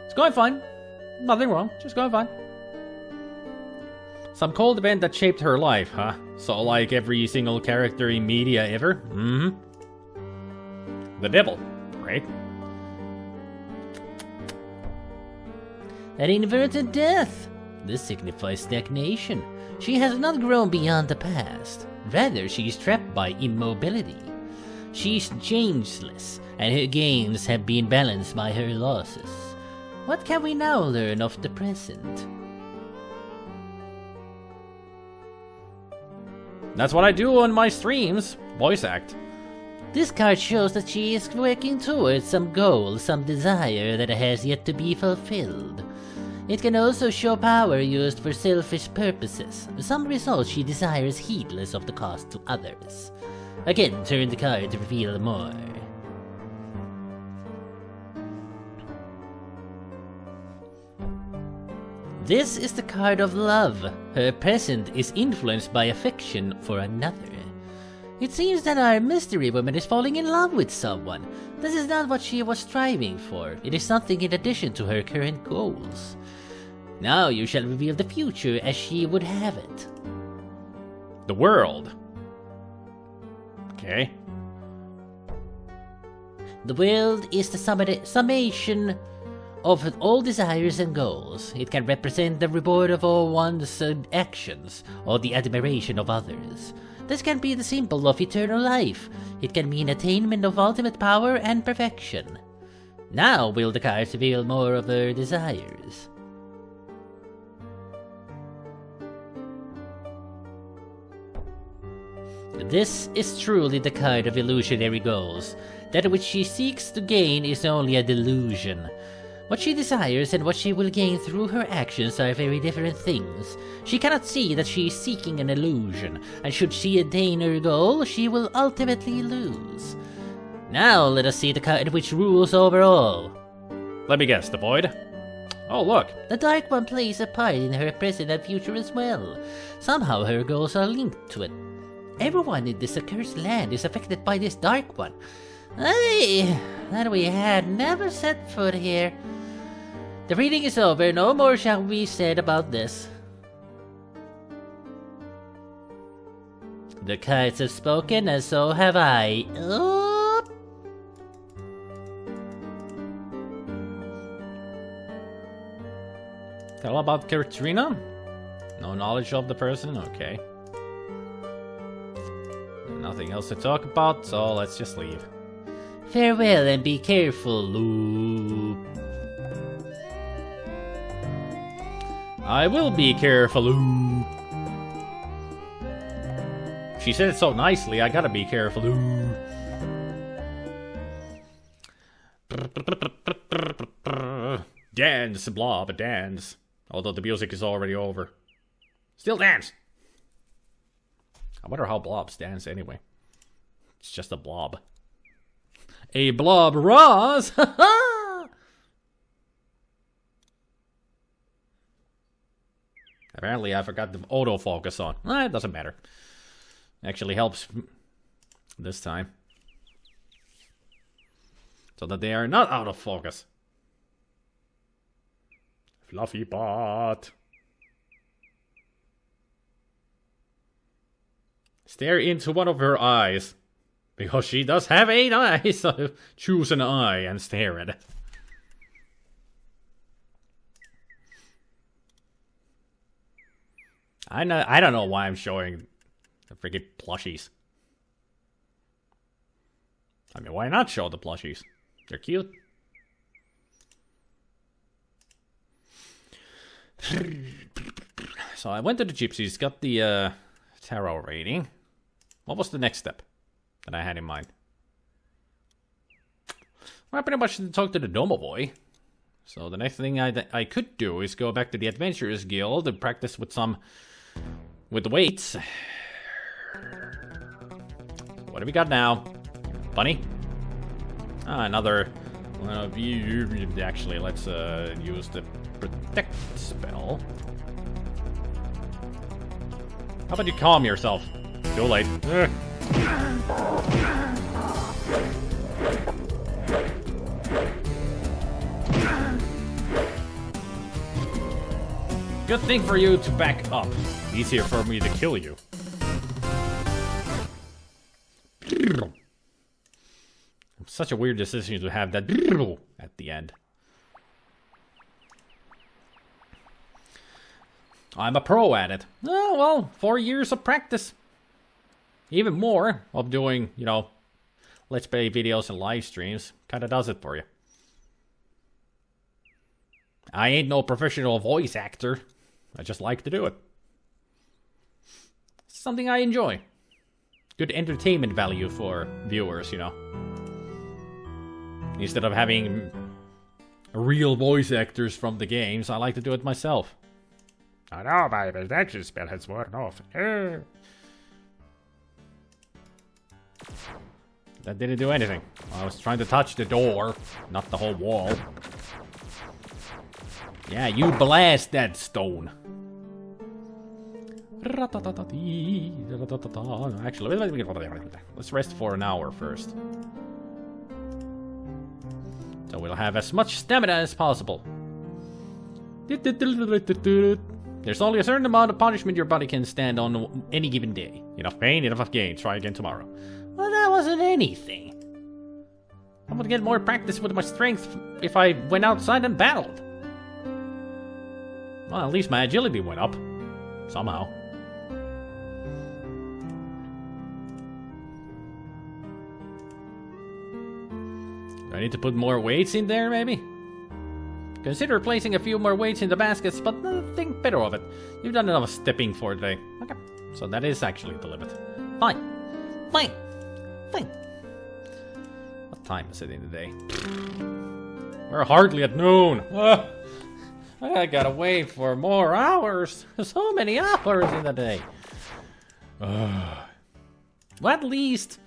It's going fine. Nothing wrong, just going fine. Some cold event that shaped her life, huh? So like every single character in media ever? Mm-hmm. The devil. Great. An inverted death. This signifies stagnation. She has not grown beyond the past. Rather, she is trapped by immobility. She is changeless, and her gains have been balanced by her losses. What can we now learn of the present? That's what I do on my streams. Voice act. This card shows that she is working towards some goal, some desire that has yet to be fulfilled. It can also show power used for selfish purposes, some results she desires heedless of the cost to others. Again, turn the card to reveal more. This is the card of love. Her present is influenced by affection for another. It seems that our mystery woman is falling in love with someone. This is not what she was striving for. It is something in addition to her current goals. Now you shall reveal the future as she would have it. The world. Okay. The world is the summation of all desires and goals. It can represent the reward of all one's actions, or the admiration of others. This can be the symbol of eternal life. It can mean attainment of ultimate power and perfection. Now will the cards reveal more of her desires. This is truly the card of illusionary goals. That which she seeks to gain is only a delusion. What she desires and what she will gain through her actions are very different things. She cannot see that she is seeking an illusion, and should she attain her goal, she will ultimately lose. Now let us see the card which rules over all. Let me guess, the Void? Oh, look. The Dark One plays a part in her present and future as well. Somehow her goals are linked to it. Everyone in this accursed land is affected by this Dark One. Ay, that we had never set foot here. The reading is over, no more shall be said about this. The cards have spoken, and so have I. Tell about Katrina? No knowledge of the person? Okay. Nothing else to talk about, so let's just leave. Farewell and be careful, Lou. I will be careful, Lou. She said it so nicely, I gotta be careful, Lou. Dance, blob, dance. Although the music is already over. Still dance! I wonder how blobs dance anyway. It's just a blob. A blob Ross! Apparently I forgot the autofocus on. It doesn't matter. Actually helps this time. So that they are not out of focus. Fluffy bot. Stare into one of her eyes. Because she does have 8 eyes, so choose an eye and stare at it. I don't know why I'm showing the freaking plushies. I mean, why not show the plushies? They're cute. So I went to the Gypsies, got the tarot rating. What was the next step that I had in mind? Well, I pretty much talked to the Domo Boy. So the next thing I could do is go back to the Adventurers Guild and practice with the weights. What do we got now? Bunny? Another one of you. Actually, let's use the protect spell. How about you calm yourself? Too late. Good thing for you to back up. Easier for me to kill you. Such a weird decision to have that at the end. I'm a pro at it. Oh, well, 4 years of practice. Even more of doing, Let's Play videos and live streams. Kinda does it for you. I ain't no professional voice actor. I just like to do it. It's something I enjoy. Good entertainment value for viewers, Instead of having real voice actors from the games, I like to do it myself. I know, my protection spell has worn off. That didn't do anything. I was trying to touch the door, not the whole wall. Yeah, you blast that stone. Actually, let's rest for an hour first. So we'll have as much stamina as possible. There's only a certain amount of punishment your body can stand on any given day. Enough pain, enough gain. Try again tomorrow. Well, that wasn't anything. I would get more practice with my strength if I went outside and battled. Well, at least my agility went up. Somehow. Do I need to put more weights in there, maybe? Consider placing a few more weights in the baskets, but think better of it. You've done enough stepping for today. Okay, so that is actually the limit. Fine. Fine. Fine. What time is it in the day? We're hardly at noon. I gotta wait for more hours. So many hours in the day. Well, at least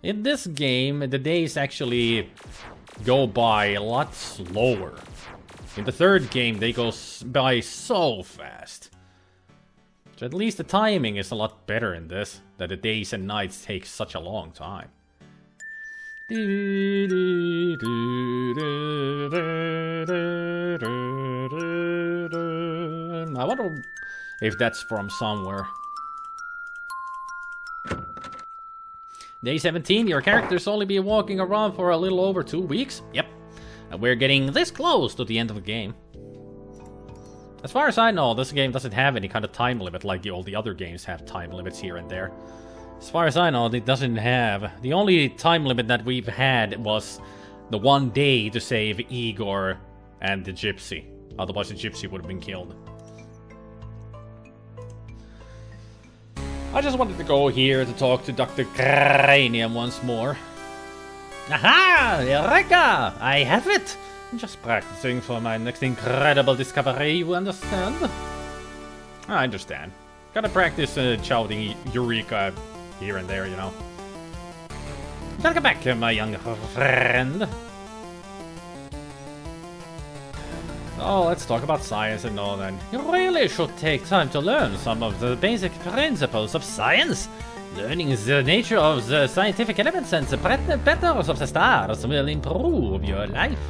in this game, the days actually go by a lot slower. In the third game, they go by so fast. So at least the timing is a lot better in this, that the days and nights take such a long time. I wonder if that's from somewhere. Day 17, your character's only been walking around for a little over 2 weeks. Yep. And we're getting this close to the end of the game. As far as I know, this game doesn't have any kind of time limit like all the other games have time limits here and there. As far as I know, it doesn't have... The only time limit that we've had was the 1 day to save Igor and the Gypsy. Otherwise the Gypsy would have been killed. I just wanted to go here to talk to Dr. Cranium once more. Aha! Eureka! I have it! I'm just practicing for my next incredible discovery, you understand? I understand. Gotta practice shouting Eureka here and there, you know. Welcome back, my young friend. Oh, let's talk about science and all that. You really should take time to learn some of the basic principles of science. Learning the nature of the scientific elements and the patterns of the stars will improve your life.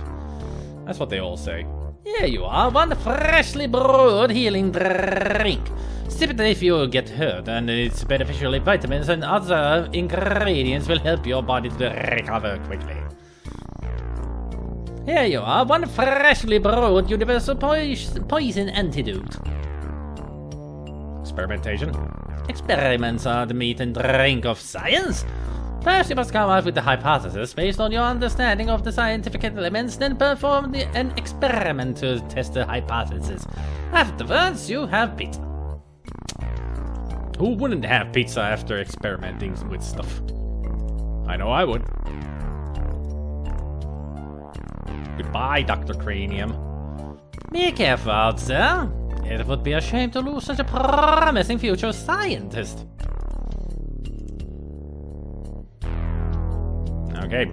That's what they all say. Here you are, one freshly brewed healing drink. Sip it if you get hurt, and its beneficial vitamins and other ingredients will help your body to recover quickly. Here you are, one freshly brewed universal poison antidote. Experimentation? Experiments are the meat and drink of science. First, you must come up with a hypothesis based on your understanding of the scientific elements, then perform an experiment to test the hypothesis. Afterwards, you have pizza. Who wouldn't have pizza after experimenting with stuff? I know I would. Goodbye, Dr. Cranium. Be careful out there. It would be a shame to lose such a promising future scientist. Okay.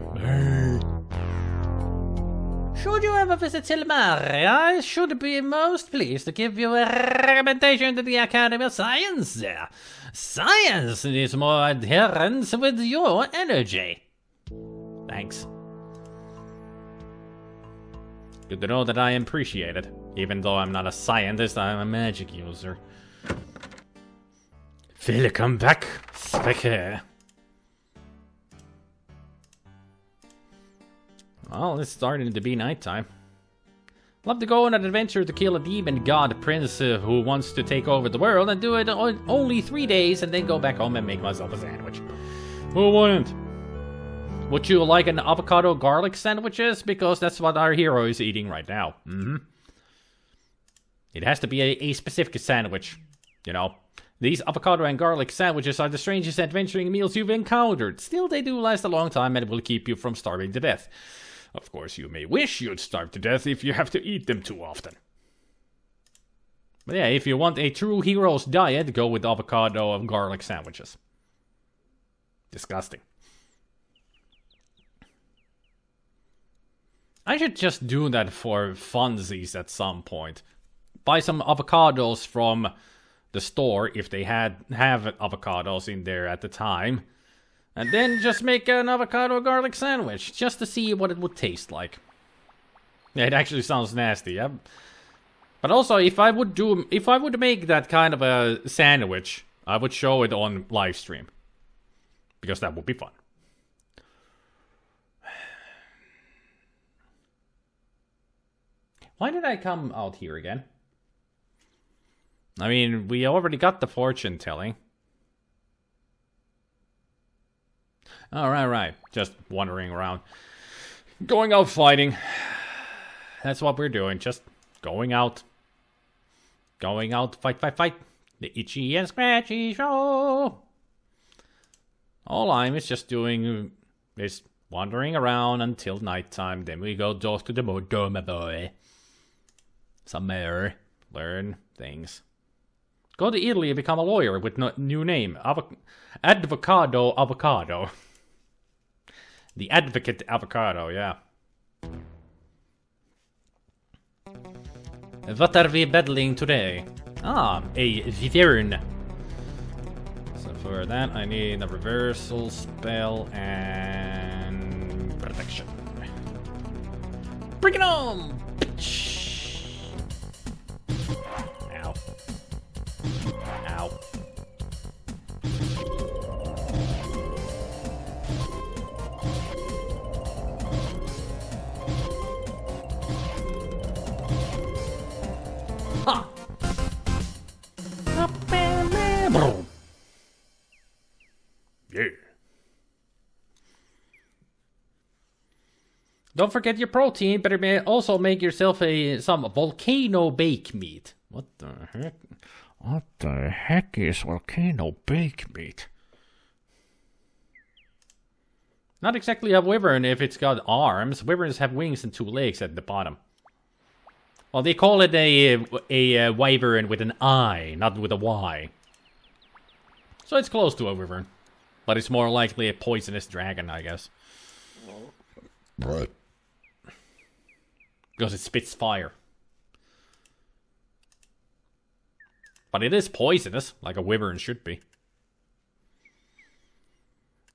Should you ever visit Silmaria, I should be most pleased to give you a recommendation to the Academy of Science there. Science needs more adherence with your energy. Thanks. Good to know that I am appreciated. Even though I'm not a scientist, I'm a magic user. Welcome back, Specker. Well, it's starting to be nighttime. Love to go on an adventure to kill a demon god prince who wants to take over the world and do it on only 3 days and then go back home and make myself a sandwich. Who wouldn't? Would you like an avocado garlic sandwiches? Because that's what our hero is eating right now. It has to be a specific sandwich, you know. These avocado and garlic sandwiches are the strangest adventuring meals you've encountered. Still, they do last a long time and will keep you from starving to death. Of course, you may wish you'd starve to death if you have to eat them too often. But yeah, if you want a true hero's diet, go with avocado and garlic sandwiches. Disgusting. I should just do that for funsies at some point. Buy some avocados from the store if they have avocados in there at the time. And then just make an avocado garlic sandwich just to see what it would taste like. Yeah, it actually sounds nasty. Yeah. But also, if I would make that kind of a sandwich, I would show it on live stream. Because that would be fun. Why did I come out here again? I mean, we already got the fortune telling. Right. Just wandering around. Going out fighting. That's what we're doing. Just going out. Going out, fight. The Itchy and Scratchy Show. All I'm is just doing is wandering around until nighttime. Then we go talk to the Modoma boy. Somewhere. Learn things. Go to Italy and become a lawyer with no new name. Advocado Avocado. The Advocate Avocado, yeah. What are we battling today? Ah, a Vivern. So for that I need a reversal spell and protection. Bring it on! Bitch! Ow. Ow. Ha! Yeah. Don't forget your protein. Better also make yourself some volcano bake meat. What the heck? What the heck is volcano bake meat? Not exactly a wyvern if it's got arms. Wyverns have wings and 2 legs at the bottom. Well, they call it a wyvern with an I, not with a Y. So it's close to a wyvern. But it's more likely a poisonous dragon, I guess. Right. Because it spits fire. But it is poisonous, like a wyvern should be.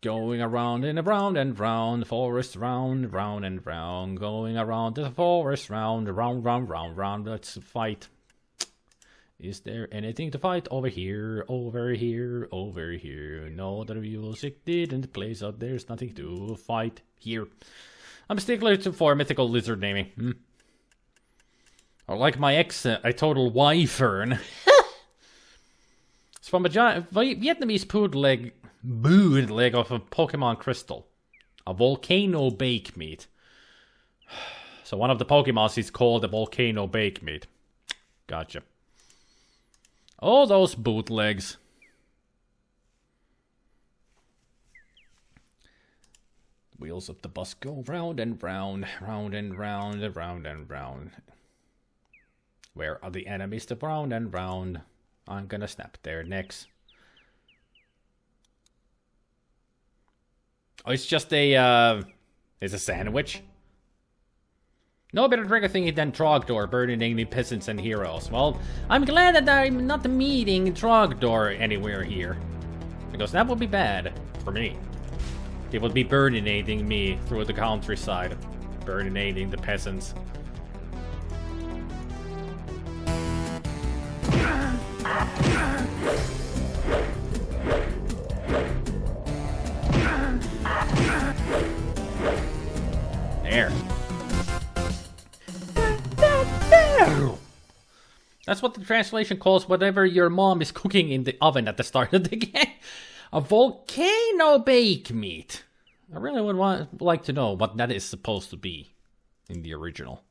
Going around and around and round, forest round, round and round. Going around the forest round, round. Let's fight. Is there anything to fight over here, over here, over here? No, the music didn't play, so there's nothing to fight here. I'm a stickler for mythical lizard naming. Or like my ex, a total wyvern. It's from a giant Vietnamese bootleg of a Pokemon Crystal. A volcano bake meat. So one of the Pokemons is called a volcano bake meat. Gotcha. Oh, those bootlegs. Wheels of the bus go round and round, round and round, round and round. Where are the enemies to round and round? I'm gonna snap their necks. Oh, it's just it's a sandwich? No better trigger thingy than Trogdor burning enemy peasants and heroes. Well, I'm glad that I'm not meeting Trogdor anywhere here. Because that would be bad for me. They would be burninating me through the countryside. Burninating the peasants. There. That's what the translation calls whatever your mom is cooking in the oven at the start of the game. A volcano bake meat. I really would like to know what that is supposed to be in the original.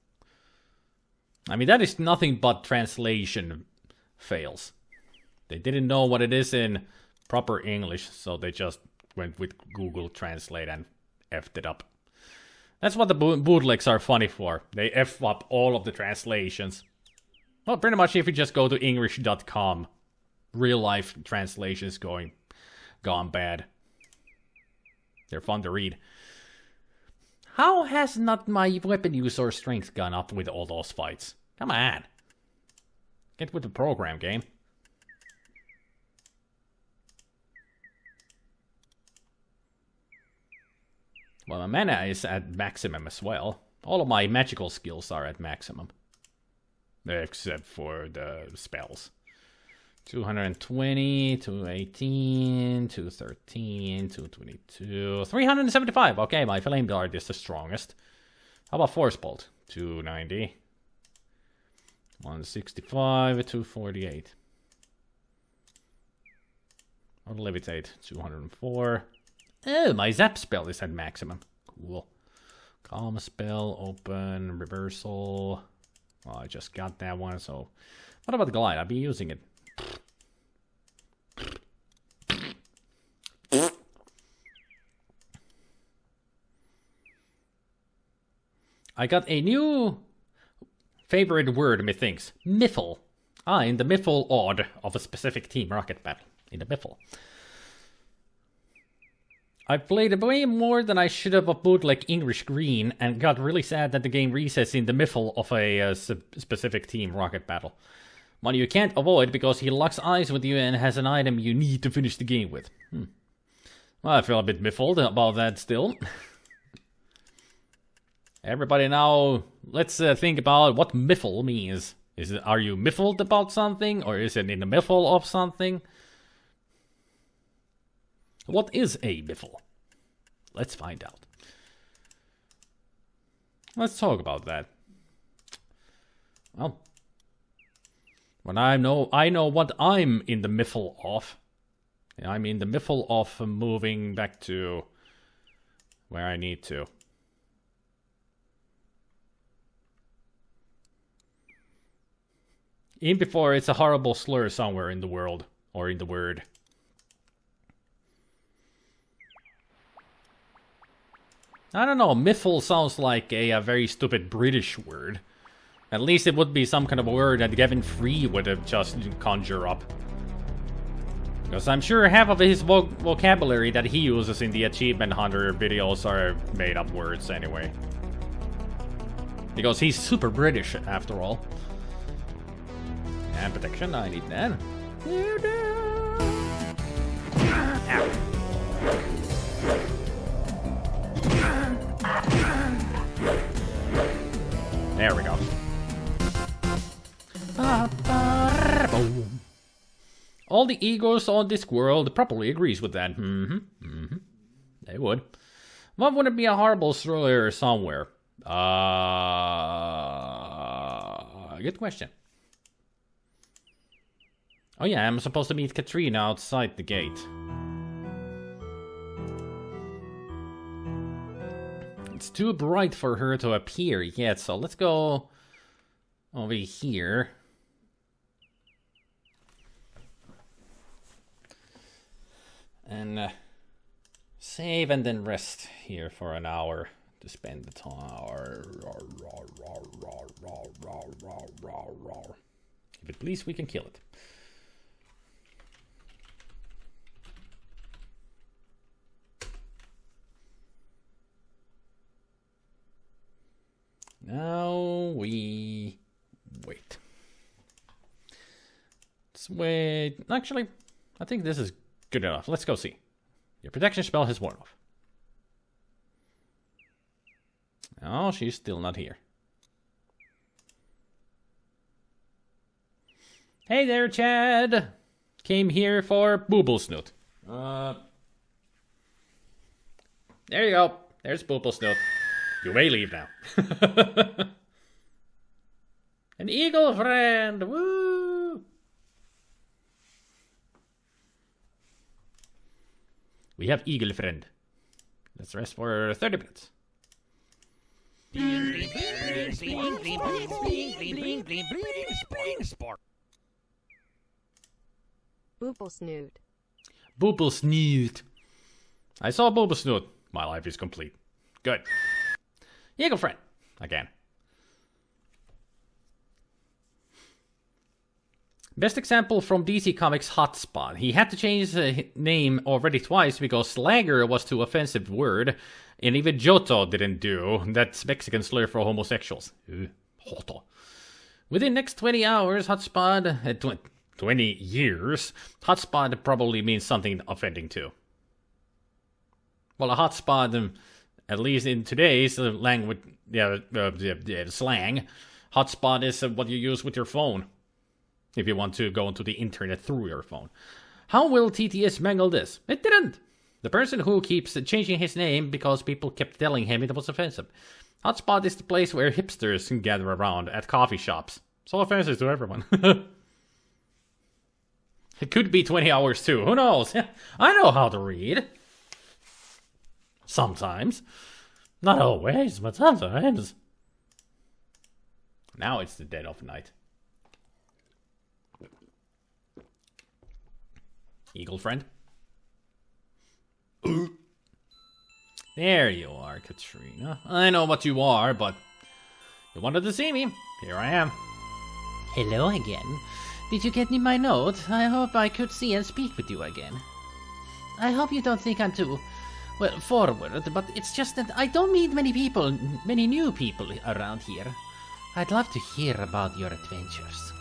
I mean, that is nothing but translation fails. They didn't know what it is in proper English, so they just went with Google Translate and effed it up. That's what the bootlegs are funny for. They F up all of the translations. Well, pretty much if you just go to English.com, real life translations gone bad. They're fun to read. How has not my weapon use or strength gone up with all those fights? Come on. Get with the program, game. Well, my mana is at maximum as well. All of my magical skills are at maximum. Except for the spells. 220, 218, 213, 222, 375. Okay, my Flame Dart is the strongest. How about Force Bolt? 290. 165, 248. Or Levitate, 204. Oh, my Zap spell is at maximum. Cool. Calm spell, open, reversal. Well, I just got that one, so... What about the Glide? I'll be using it. I got a new favorite word, methinks. Miffle. In the Miffle odd of a specific Team Rocket battle. In the Miffle. I played way more than I should have of bootleg English Green and got really sad that the game resets in the Miffle of a specific Team Rocket battle. One you can't avoid because he locks eyes with you and has an item you need to finish the game with. Well, I feel a bit miffled about that still. Everybody now, let's think about what miffle means. Are you miffled about something, or is it in the miffle of something? What is a miffle? Let's find out. Let's talk about that. Well, when I know what I'm in the miffle of. I'm in the miffle of moving back to where I need to. In before it's a horrible slur somewhere in the world, or in the word. I don't know, miffle sounds like a very stupid British word. At least it would be some kind of word that Gavin Free would have just conjure up. Because I'm sure half of his vocabulary that he uses in the Achievement Hunter videos are made up words anyway. Because he's super British after all. And protection, I need that. Ow. There we go. All the egos on this world probably agrees with that. They would. What would it be a horrible thriller somewhere? Good question. Oh yeah, I'm supposed to meet Katrina outside the gate. It's too bright for her to appear yet, so let's go over here. And save and then rest here for an hour to spend the time. If it please, we can kill it. Now we wait. Let's wait. Actually, I think this is good enough. Let's go see. Your protection spell has worn off. Oh, she's still not here. Hey there, Chad. Came here for Booble Snoot. There you go. There's Booble Snoot. You may leave now. An eagle friend! Woo! We have eagle friend. Let's rest for 30 minutes. Boople Snoot. Booble Snoot. I saw Booble Snoot. My life is complete. Good. Eagle friend. Again. Best example from DC Comics Hotspot. He had to change his name already twice because slagger was too offensive word, and even Joto didn't do. That's Mexican slur for homosexuals. Joto. Within next 20 hours, Hotspot... 20 years, hotspot probably means something offending too. Well, a hotspot, at least in today's language, slang, hotspot is what you use with your phone. If you want to go onto the internet through your phone. How will TTS mangle this? It didn't. The person who keeps changing his name because people kept telling him it was offensive. Hotspot is the place where hipsters can gather around at coffee shops. So offensive to everyone. It could be 20 hours too. Who knows? I know how to read. Sometimes. Not always, but sometimes. Now it's the dead of night. Eagle friend? There you are, Katrina. I know what you are, but you wanted to see me. Here I am. Hello again. Did you get me my note? I hope I could see and speak with you again. I hope you don't think I'm too, well, forward, but it's just that I don't meet many new people around here. I'd love to hear about your adventures.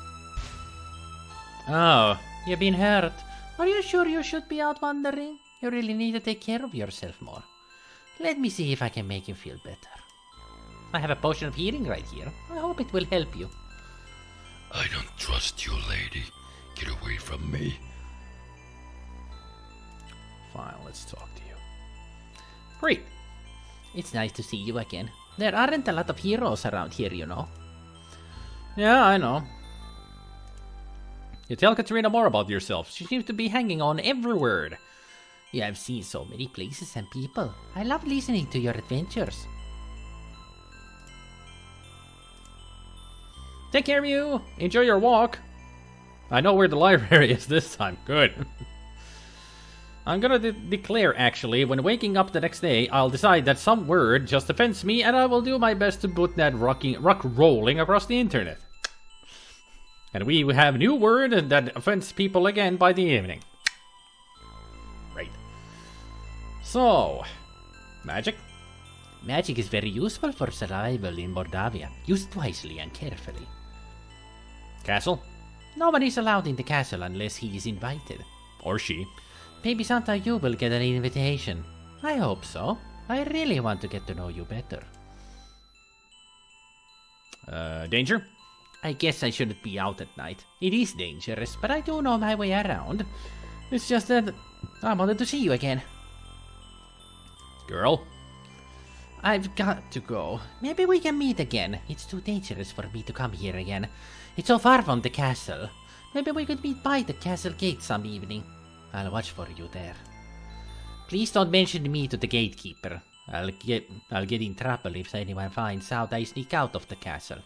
Oh, You've been hurt. Are you sure you should be out wandering? You really need to take care of yourself more. Let me see if I can make you feel better. I have a potion of healing right here. I hope it will help you. I don't trust you, lady. Get away from me. fine, let's talk to you. Great. It's nice to see you again. There aren't a lot of heroes around here, you know. Yeah, I know. You tell Katrina more about yourself. She seems to be hanging on every word. You have seen so many places and people. I love listening to your adventures. Take care of you. Enjoy your walk. I know where the library is this time. Good. I'm gonna declare, actually, when waking up the next day, I'll decide that some word just offends me, and I will do my best to put that rock rolling across the internet. And we have a new word that offends people again by the evening. Right. So, magic? Magic is very useful for survival in Mordavia. Use it wisely and carefully. Castle? No one is allowed in the castle unless he is invited. Or she. Maybe sometime you will get an invitation. I hope so. I really want to get to know you better. Danger? I guess I shouldn't be out at night. It is dangerous, but I do know my way around. It's just that I wanted to see you again. Girl? I've got to go. Maybe we can meet again. It's too dangerous for me to come here again. It's so far from the castle. Maybe we could meet by the castle gate some evening. I'll watch for you there. Please don't mention me to the gatekeeper. I'll get in trouble if anyone finds out I sneak out of the castle.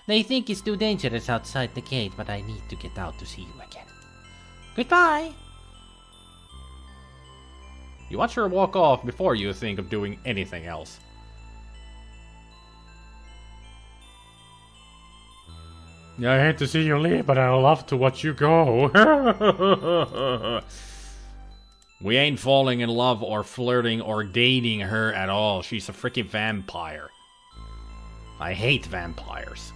They think it's too dangerous outside the gate, but I need to get out to see you again. Goodbye! You watch her walk off before you think of doing anything else. I hate to see you leave, but I love to watch you go. We ain't falling in love or flirting or dating her at all. She's a freaking vampire. I hate vampires.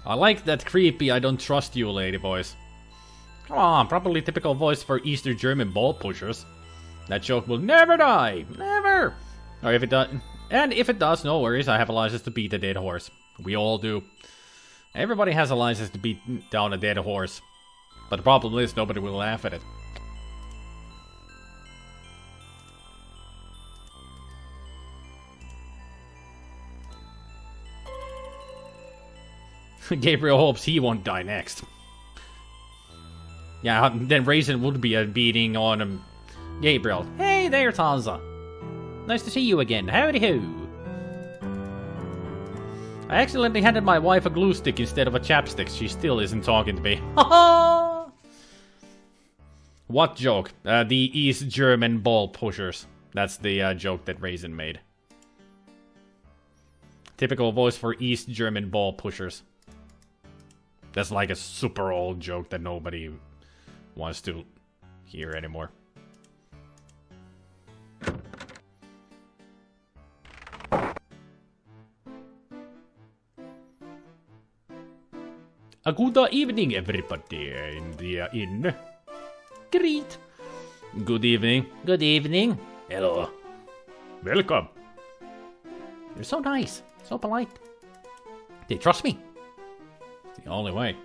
I like that creepy I don't trust you lady voice. Come on, probably typical voice for Eastern German ball pushers. That joke will never die. Never! Or if it does, and if it does, no worries, I have a license to beat a dead horse. We all do. Everybody has a license to beat down a dead horse. But the problem is, nobody will laugh at it. Gabriel hopes he won't die next. Yeah, then Raisin would be a beating on Gabriel. Hey there, Tanza. Nice to see you again. Howdy ho. I accidentally handed my wife a glue stick instead of a chapstick. She still isn't talking to me. What joke? The East German ball pushers. That's the joke that Raisin made. Typical voice for East German ball pushers. That's like a super old joke that nobody wants to hear anymore. A good evening, everybody in the inn. Great. Good evening. Good evening. Hello. Welcome. You're so nice. So polite. They trust me. It's the only way.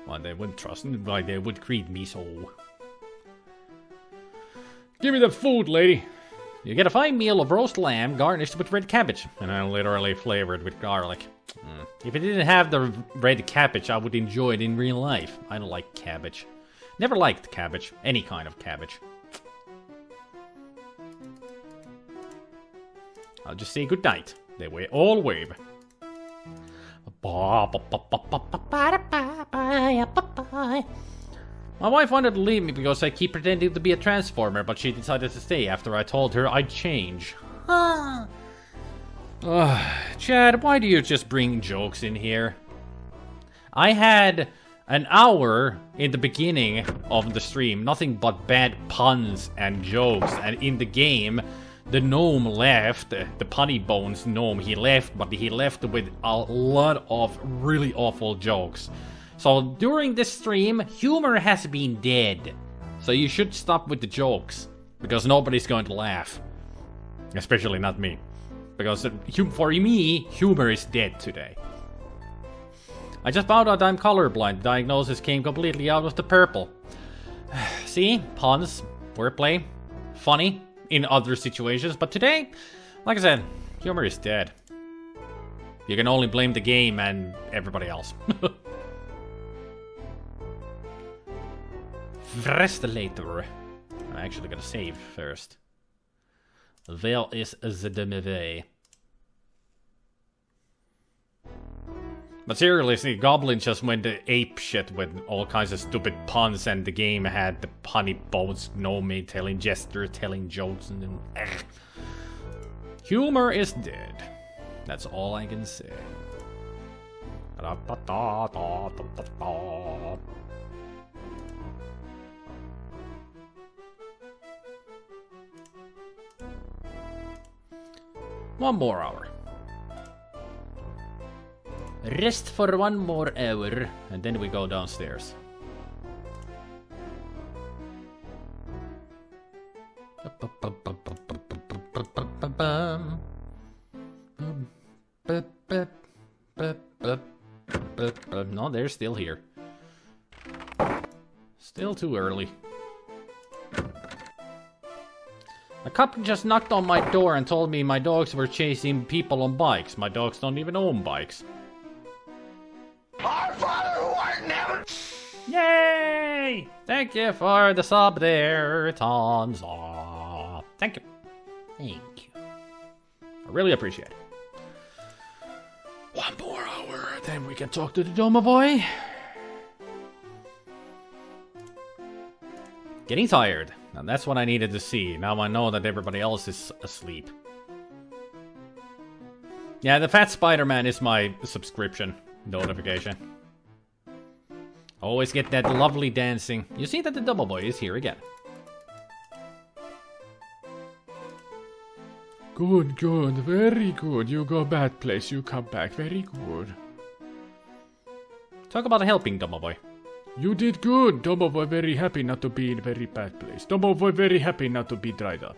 Why they wouldn't trust me, why they would greet me so. Give me the food, lady. You get a fine meal of roast lamb garnished with red cabbage, and then literally flavored with garlic. If it didn't have the red cabbage, I would enjoy it in real life. I don't like cabbage. Never liked cabbage. Any kind of cabbage. I'll just say good night. They all wave. My wife wanted to leave me because I keep pretending to be a transformer, but she decided to stay after I told her I'd change. Chad, why do you just bring jokes in here? I had an hour in the beginning of the stream, nothing but bad puns and jokes, and in the game, the gnome left, the Punny Bones gnome, he left, but he left with a lot of really awful jokes. So during this stream, humor has been dead. So you should stop with the jokes, because nobody's going to laugh. Especially not me. Because for me, humor is dead today. I just found out I'm colorblind. The diagnosis came completely out of the purple. See? Puns, wordplay, funny in other situations. But today, like I said, humor is dead. You can only blame the game and everybody else. Later. I'm actually gonna save first. Where is the demi-way? But seriously, Goblin just went ape shit with all kinds of stupid puns, and the game had the punny bones, gnome telling gestures, telling jokes, and then humor is dead. That's all I can say. One more hour. Rest for one more hour, and then we go downstairs. No, they're still here. Still too early. A cop just knocked on my door and told me my dogs were chasing people on bikes. My dogs don't even own bikes. Our Father who art in heaven! Yay! Thank you for the sub there, Tonza. Thank you. Thank you. I really appreciate it. One more hour, then we can talk to the Domovoy. Getting tired. Now that's what I needed to see. Now I know that everybody else is asleep. Yeah, the Fat Spider-Man is my subscription notification. Always get that lovely dancing. You see that the Double Boy is here again. Good, good, very good. You go bad place, you come back. Very good. Talk about helping, Double Boy. You did good. Domovoy very happy not to be in very bad place. Domovoy very happy not to be dried up.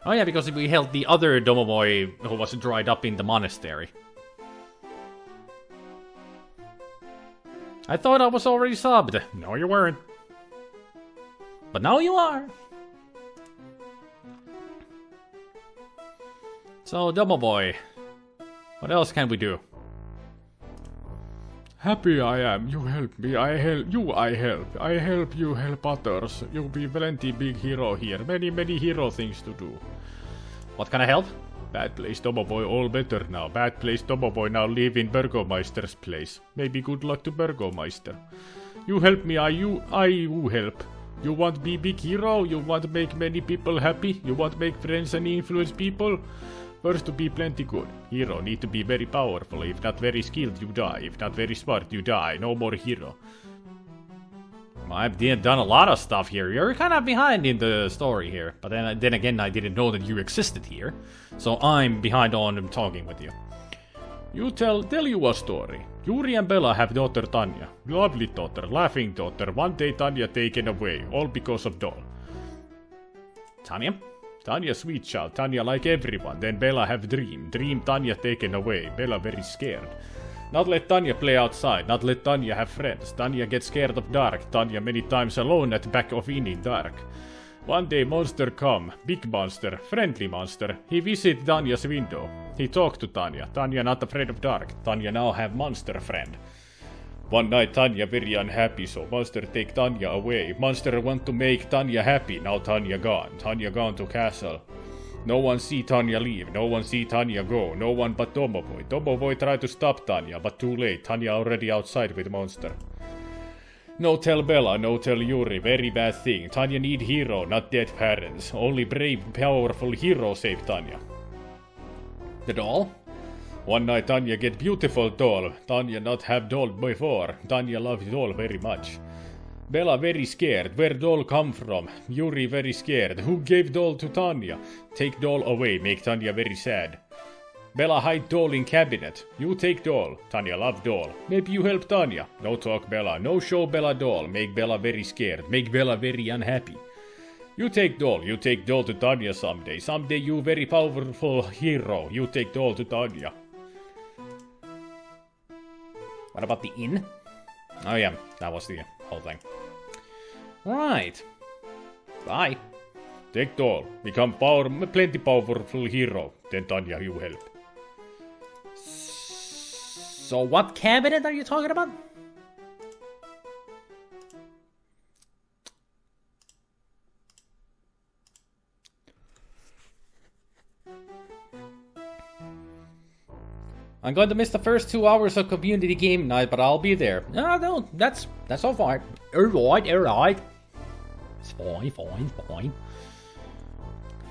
Oh yeah, because we helped the other Domovoy who was dried up in the monastery. I thought I was already subbed. No, you weren't. But now you are. So, Domovoy, what else can we do? Happy I am. You help me. I help you. I help. I help you. Help others. You be plenty big hero here. Many, many hero things to do. What can I help? Bad place Domovoy all better now. Bad place Domovoy now live in Burgomeister's place. Maybe good luck to Burgomeister. You help me. I you help. You want be big hero? You want to make many people happy? You want to make friends and influence people? First to be plenty good. Hero need to be very powerful. If not very skilled, you die. If not very smart, you die. No more hero. I've done a lot of stuff here. You're kind of behind in the story here. But then again, I didn't know that you existed here. So I'm behind on talking with you. You tell you a story. Yuri and Bella have daughter Tanya. Lovely daughter, laughing daughter. One day Tanya taken away, all because of doll. Tanya? Tanya sweet child, Tanya like everyone. Then Bella have dream. Dream Tanya taken away. Bella very scared. Not let Tanya play outside. Not let Tanya have friends. Tanya get scared of dark. Tanya many times alone at back of in dark. One day monster come. Big monster. Friendly monster. He visit Tanya's window. He talk to Tanya. Tanya not afraid of dark. Tanya now have monster friend. One night Tanya very unhappy, so monster take Tanya away. Monster want to make Tanya happy. Now Tanya gone. Tanya gone to castle. No one see Tanya leave. No one see Tanya go. No one but Domovoy. Domovoy try to stop Tanya, but too late. Tanya already outside with monster. No tell Bella, no tell Yuri. Very bad thing. Tanya need hero, not dead parents. Only brave, powerful hero save Tanya. The doll? One night Tanya get beautiful doll. Tanya not have doll before. Tanya love doll very much. Bella very scared. Where doll come from? Yuri very scared. Who gave doll to Tanya? Take doll away. Make Tanya very sad. Bella hide doll in cabinet. You take doll. Tanya love doll. Maybe you help Tanya. No talk Bella. No show Bella doll. Make Bella very scared. Make Bella very unhappy. You take doll. You take doll to Tanya someday. Someday you very powerful hero. You take doll to Tanya. What about the inn? Oh yeah, that was the whole thing. Right. Bye. Take doll. Become plenty powerful hero. Then Tanya you help. So what cabinet are you talking about? I'm going to miss the first 2 hours of community game night, but I'll be there. No, that's all fine. Alright. It's fine.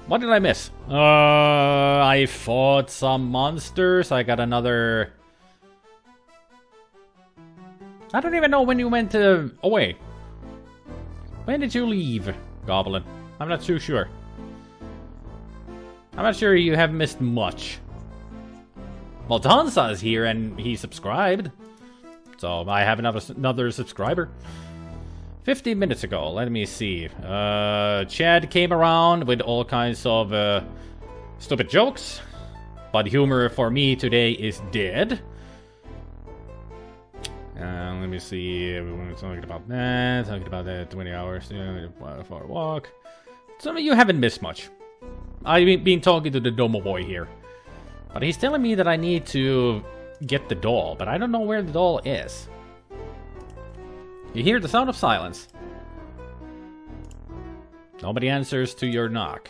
What did I miss? I fought some monsters. I got another... I don't even know when you went to... Oh, wait. When did you leave, Goblin? I'm not too sure. I'm not sure you have missed much. Well, Tansa is here and he subscribed. So I have another subscriber. 15 minutes ago, let me see. Chad came around with all kinds of stupid jokes. But humor for me today is dead. Let me see. We were talking about that. 20 hours. For a walk. So you haven't missed much. I've been talking to the Domo boy here. But he's telling me that I need to get the doll. But I don't know where the doll is. You hear the sound of silence. Nobody answers to your knock.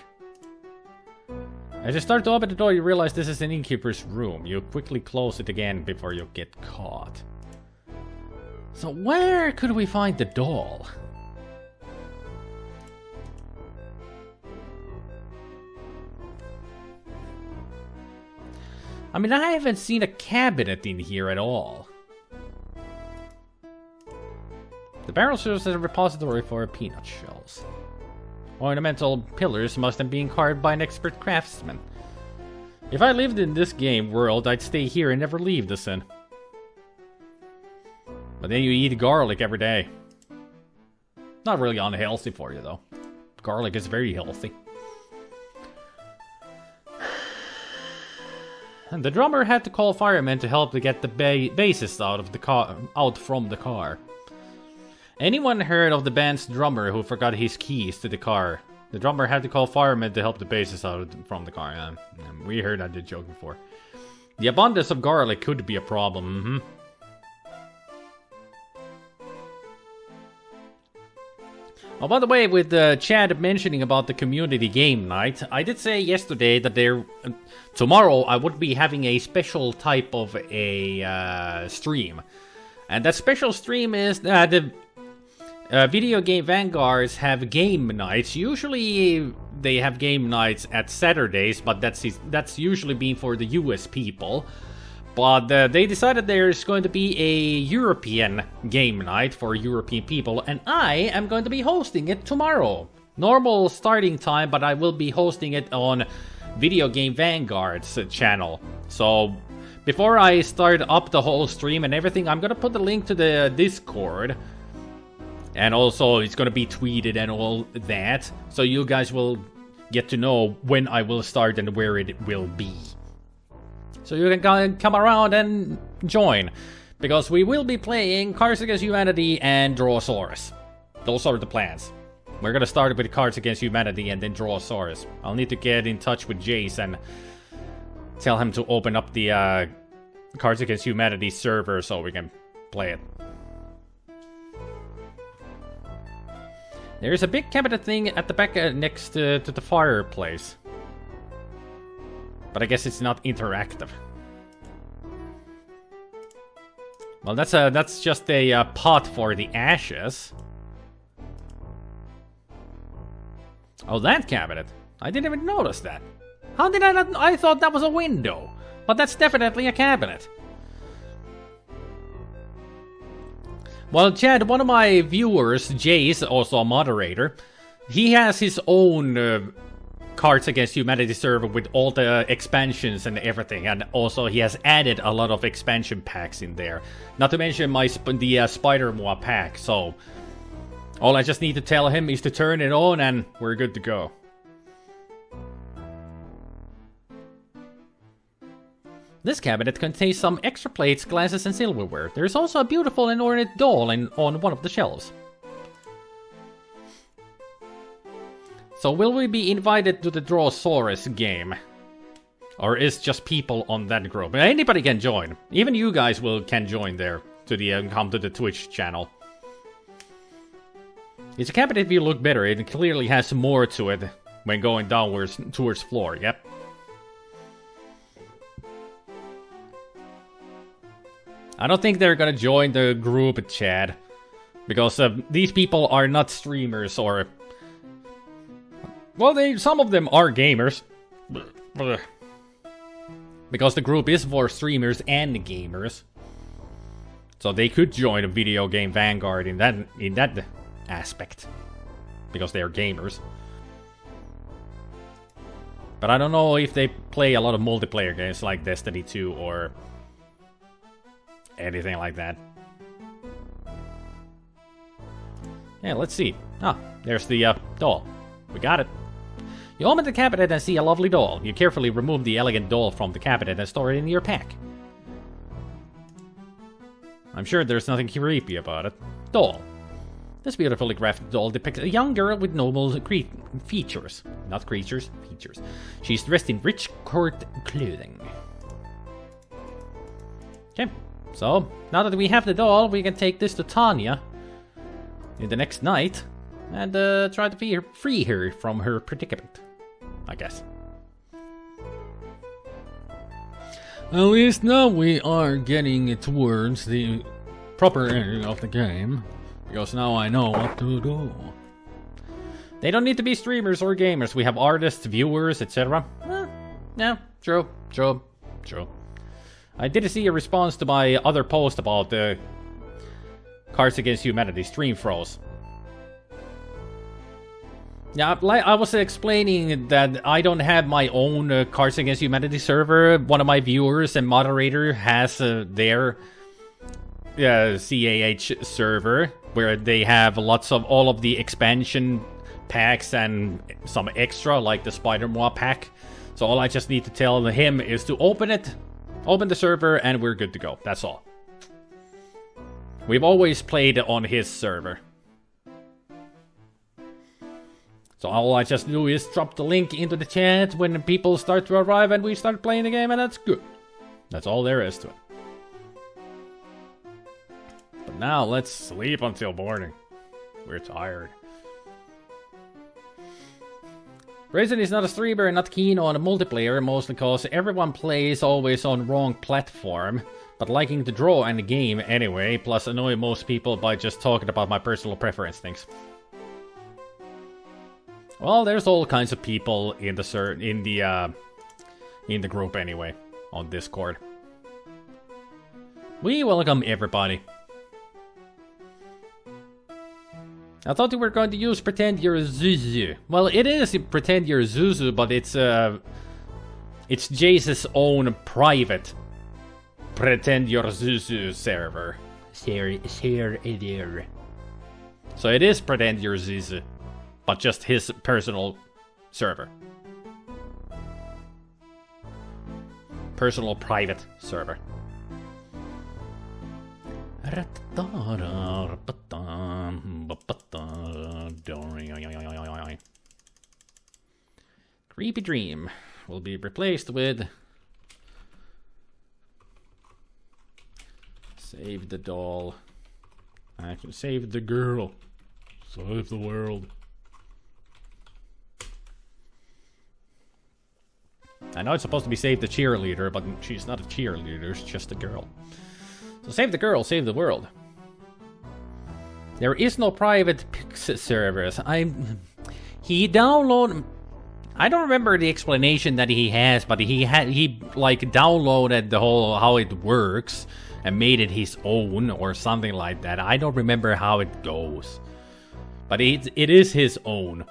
As you start to open the door, you realize this is an innkeeper's room. You quickly close it again before you get caught. So where could we find the doll? I mean, I haven't seen a cabinet in here at all. The barrel serves as a repository for peanut shells. Ornamental pillars must have been carved by an expert craftsman. If I lived in this game world, I'd stay here and never leave this inn. But then you eat garlic every day. Not really unhealthy for you, though. Garlic is very healthy. And the drummer had to call firemen to help to get the bassist out from the car. Anyone heard of the band's drummer who forgot his keys to the car? The drummer had to call firemen to help the bassist out from the car. We heard that joke before. The abundance of garlic could be a problem. Oh, by the way, with Chad mentioning about the community game night, I did say yesterday that tomorrow I would be having a special type of a stream. And that special stream is that Video game vanguards have game nights. Usually they have game nights at Saturdays, but that's usually been for the US people. But they decided there's going to be a European game night for European people, and I am going to be hosting it tomorrow. Normal starting time, but I will be hosting it on Video Game Vanguard's channel. So before I start up the whole stream and everything, I'm gonna put the link to the Discord. And also it's gonna be tweeted and all that. So you guys will get to know when I will start and where it will be. So you can come around and join. Because we will be playing Cards Against Humanity and Drosaurus. Those are the plans. We're gonna start with Cards Against Humanity and then Drosaurus. I'll need to get in touch with Jace and tell him to open up the Cards Against Humanity server so we can play it. There's a big cabinet thing at the back next to the fireplace. But I guess it's not interactive. Well, that's just a pot for the ashes. Oh, that cabinet. I didn't even notice that. How did I not? I thought that was a window. But that's definitely a cabinet. Well, Chad, one of my viewers, Jace, also a moderator, he has his own Cards Against Humanity server with all the expansions and everything, and also he has added a lot of expansion packs in there. Not to mention the SpiderMwa pack, so all I just need to tell him is to turn it on and we're good to go. This cabinet contains some extra plates, glasses and silverware. There's also a beautiful and ornate doll on one of the shelves. So will we be invited to the Drosaurus game? Or is just people on that group? Anybody can join. Even you guys can join there to come to the Twitch channel. It's a cabinet if you look better. It clearly has more to it when going downwards towards floor. Yep. I don't think they're gonna join the group chat because these people are not streamers or. Well, some of them are gamers. Because the group is for streamers and gamers. So they could join a Video Game Vanguard in that aspect. Because they are gamers. But I don't know if they play a lot of multiplayer games like Destiny 2 or anything like that. Yeah, let's see. Ah, there's the doll. We got it. You open the cabinet and see a lovely doll. You carefully remove the elegant doll from the cabinet and store it in your pack. I'm sure there's nothing creepy about it. Doll. This beautifully crafted doll depicts a young girl with noble features. Not creatures, features. She's dressed in rich court clothing. Okay, so now that we have the doll, we can take this to Tanya in the next night and try to free her from her predicament, I guess. At least now we are getting towards the proper ending of the game. Because now I know what to do. They don't need to be streamers or gamers. We have artists, viewers, etc. Yeah, true. I did see a response to my other post about the Cards Against Humanity stream froze. Yeah, like I was explaining that I don't have my own Cards Against Humanity server. One of my viewers and moderator has their CAH server where they have lots of all of the expansion packs and some extra like the SpiderMwa pack. So all I just need to tell him is to open the server, and we're good to go. That's all. We've always played on his server. So all I just do is drop the link into the chat when people start to arrive and we start playing the game, and that's good. That's all there is to it. But now let's sleep until morning. We're tired. Raisin is not a streamer and not keen on a multiplayer, mostly because everyone plays always on wrong platform. but liking to draw and game anyway, plus annoy most people by just talking about my personal preference things. Well, there's all kinds of people in the group anyway, on Discord. We welcome everybody. I thought you were going to use Pretend You're Zuzu. Well, it is Pretend You're Zuzu, but it's Jace's own private Pretend You're Zuzu server. So it is Pretend You're Zuzu, but just his personal server. Personal private server. Creepy Dream will be replaced with Save the doll. Actually, save the girl. Save the world. I know it's supposed to be Save the cheerleader, but she's not a cheerleader, she's just a girl. So save the girl, save the world. There is no private Pix servers. He downloaded. I don't remember the explanation that he has, but he like downloaded the whole how it works and made it his own or something like that. I don't remember how it goes, but it is his own.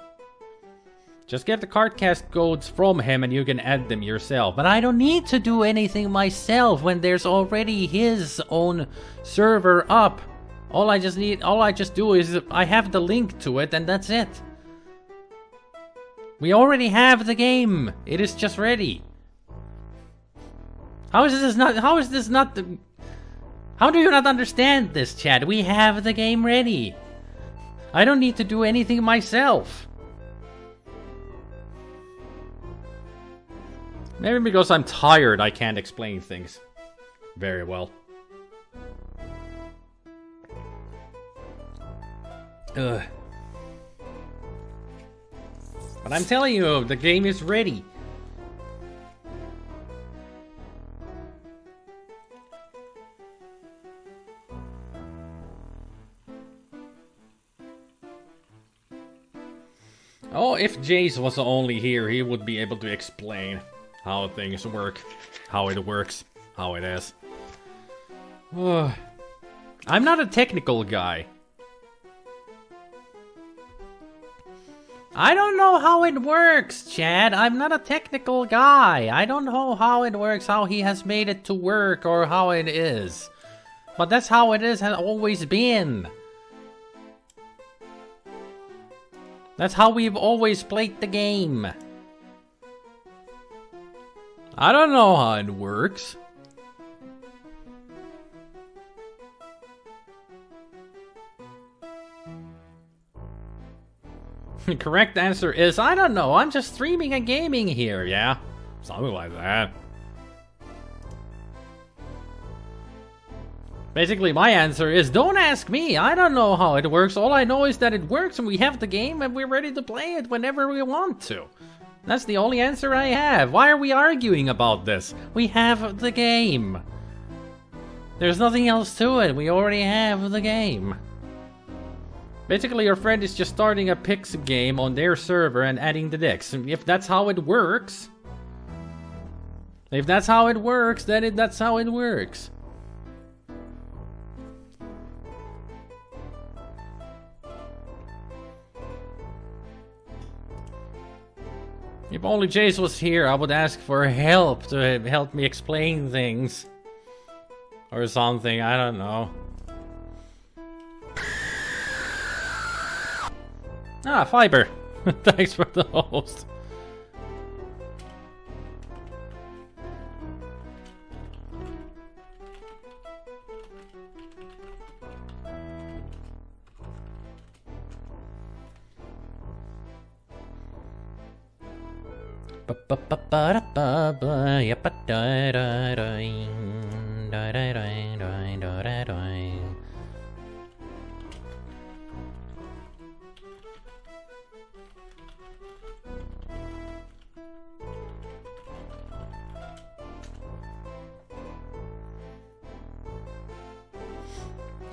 Just get the cardcast codes from him and you can add them yourself. But I don't need to do anything myself when there's already his own server up. All I just do is I have the link to it and that's it. We already have the game. It is just ready. How do you not understand this, chat? We have the game ready. I don't need to do anything myself. Maybe because I'm tired, I can't explain things very well. Ugh. But I'm telling you, the game is ready. Oh, if Jace was only here, he would be able to explain how things work, how it works, how it is. I'm not a technical guy. I don't know how it works, Chad. I'm not a technical guy. I don't know how it works, how he has made it to work, or how it is. But that's how it is, has always been. That's how we've always played the game. I don't know how it works. The correct answer is, I don't know, I'm just streaming and gaming here, yeah? Something like that. Basically, my answer is, don't ask me, I don't know how it works. All I know is that it works and we have the game and we're ready to play it whenever we want to. That's the only answer I have. Why are we arguing about this? We have the game. There's nothing else to it. We already have the game. Basically, your friend is just starting a Pix game on their server and adding the decks. If that's how it works... then that's how it works. If only Jace was here, I would ask for help to help me explain things. Or something, I don't know. Ah, Fiber! Thanks for the host.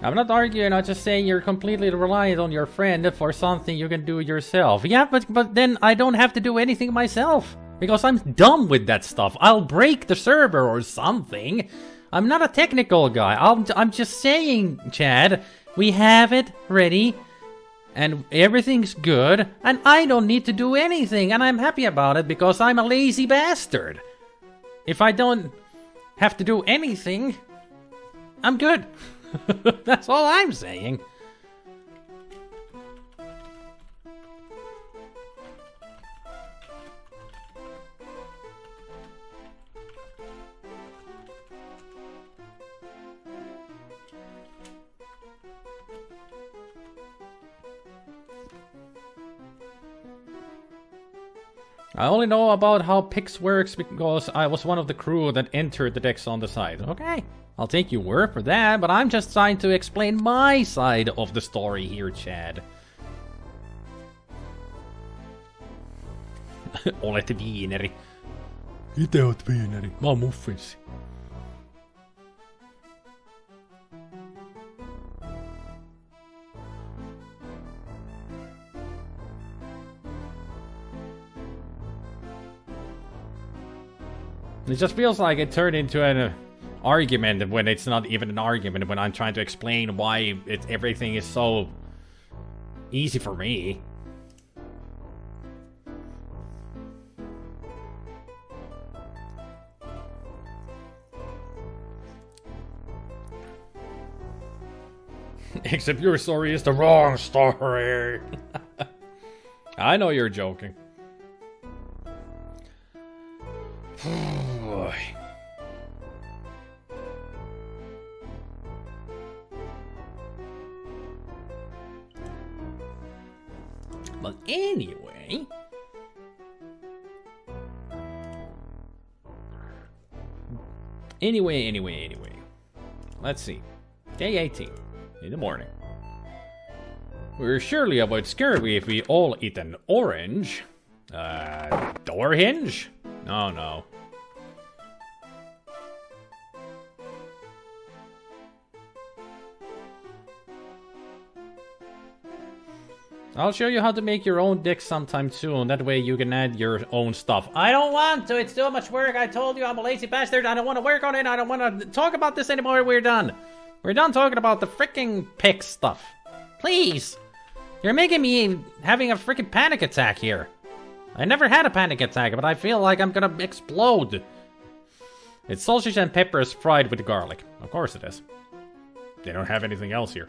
I'm not arguing, I'm just saying you're completely reliant on your friend for something you can do yourself. Yeah, but then I don't have to do anything myself. Because I'm dumb with that stuff. I'll break the server or something. I'm not a technical guy. I'm just saying, Chad, we have it ready. And everything's good. And I don't need to do anything. And I'm happy about it because I'm a lazy bastard. If I don't have to do anything, I'm good. That's all I'm saying. I only know about how Pix works because I was one of the crew that entered the decks on the side. Okay, I'll take your word for that, but I'm just trying to explain my side of the story here, Chad. Olet viineri. Ite oot viineri, mä oon muffinsi. It just feels like it turned into an argument when it's not even an argument, when I'm trying to explain why everything is so easy for me. Except your story is the wrong story. I know you're joking. Boy. But anyway... Anyway. Let's see. Day 18. In the morning. We're surely avoid scurvy if we all eat an orange. Door hinge? Oh no. I'll show you how to make your own deck sometime soon. That way you can add your own stuff. I don't want to. It's too much work. I told you I'm a lazy bastard. I don't want to work on it. I don't want to talk about this anymore. We're done. We're done talking about the freaking pick stuff. Please. You're making me having a freaking panic attack here. I never had a panic attack, but I feel like I'm gonna explode. It's sausage and peppers fried with garlic. Of course it is. They don't have anything else here.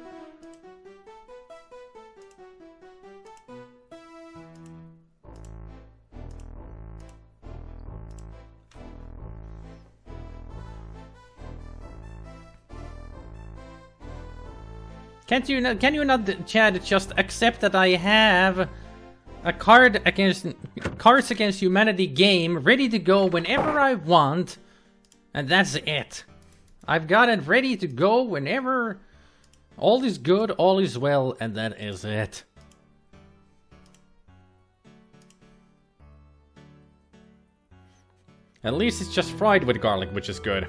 Can you not, Chad, just accept that I have a Cards Against Humanity game ready to go whenever I want, and that's it. I've got it ready to go whenever all is good, all is well, and that is it. At least it's just fried with garlic, which is good.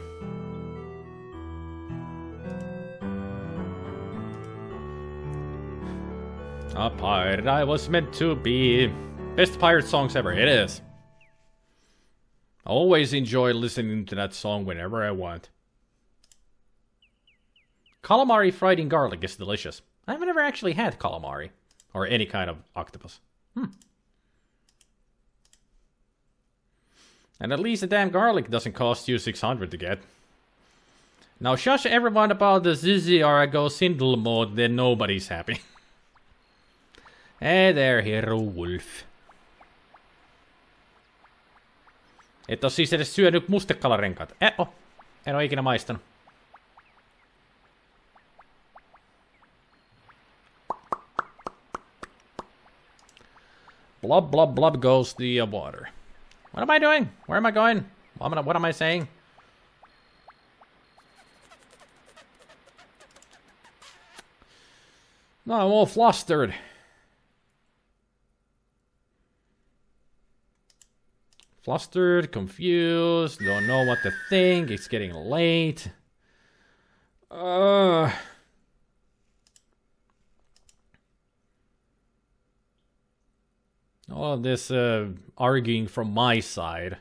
A pirate I was meant to be. Best pirate songs ever, it is. I always enjoy listening to that song whenever I want. Calamari fried in garlic is delicious. I've never actually had calamari. Or any kind of octopus. And at least the damn garlic doesn't cost you 600 to get. Now shush everyone about the Zizi or I go Sindel mode, then nobody's happy. Hey there, Hero Wolf. Et oo siis edes syönyt mustekalarenkaat. En oo ikinä maistanut. Blub, blub, blub goes the water. What am I doing? Where am I going? What am I saying? No, I'm all flustered. Flustered, confused, don't know what to think, it's getting late. All of this arguing from my side.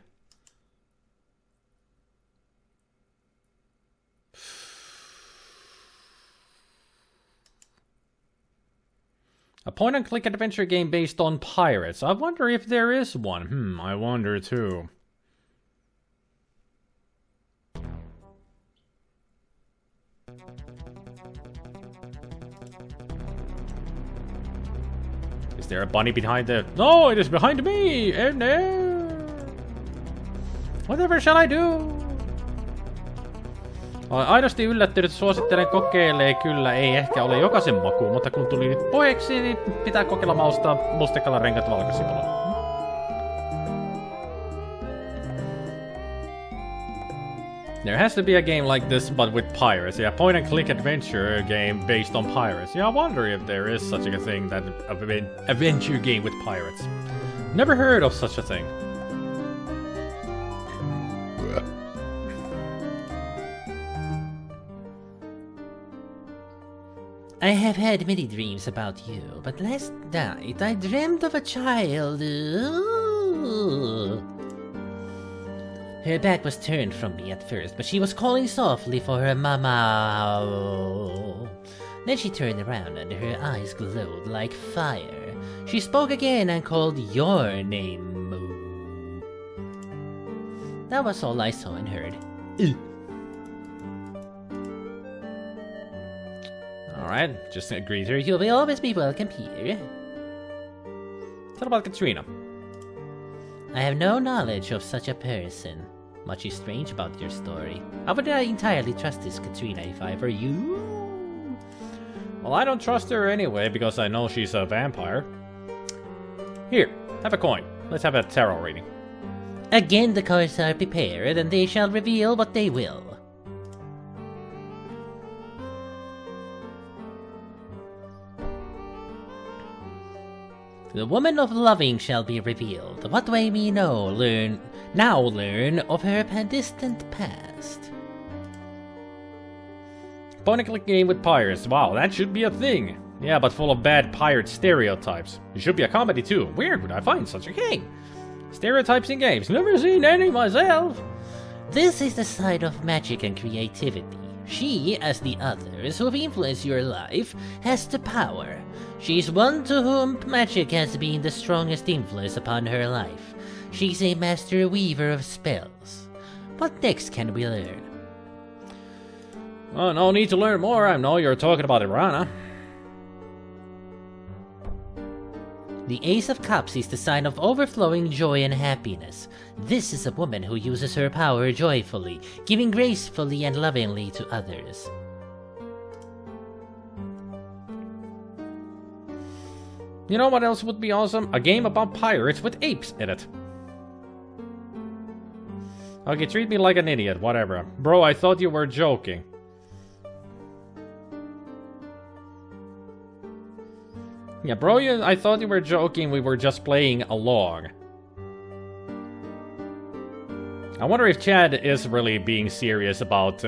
A point-and-click adventure game based on pirates. I wonder if there is one. I wonder too. Is there a bunny behind the... No, it is behind me! And there! Whatever shall I do? Olen aidosti yllättynyt, suosittelen kokeilee kyllä, ei ehkä ole jokaisen makuun, mutta kun tuli nyt poeksi, niin pitää kokeilla maustaa mustekalan renkat valkosipula. There has to be a game like this, but with pirates. Yeah, point-and-click adventure game based on pirates. Yeah, I wonder if there is such a thing, that an adventure game with pirates. Never heard of such a thing. I have had many dreams about you, but last night I dreamt of a child. Ooh. Her back was turned from me at first, but she was calling softly for her mama. Then she turned around and her eyes glowed like fire. She spoke again and called your name. That was all I saw and heard. Alright, just greet her. You will always be welcome here. What about Katrina? I have no knowledge of such a person. Much is strange about your story. I would not entirely trust this Katrina if I were you. Well, I don't trust her anyway, because I know she's a vampire. Here, have a coin. Let's have a tarot reading. Again, the cards are prepared, and they shall reveal what they will. The woman of loving shall be revealed. What way we know, learn of her distant past. Point-and-click game with pirates. Wow, that should be a thing. Yeah, but full of bad pirate stereotypes. It should be a comedy too. Where would I find such a game? Stereotypes in games. Never seen any myself. This is the side of magic and creativity. She, as the others who've influenced your life, has the power. She's one to whom magic has been the strongest influence upon her life. She's a master weaver of spells. What next can we learn? Oh, no need to learn more. I know you're talking about Irana. The Ace of Cups is the sign of overflowing joy and happiness. This is a woman who uses her power joyfully, giving gracefully and lovingly to others. You know what else would be awesome? A game about pirates with apes in it. Okay, treat me like an idiot, whatever. Bro, I thought you were joking. Yeah, bro, I thought you were joking, we were just playing along. I wonder if Chad is really being serious about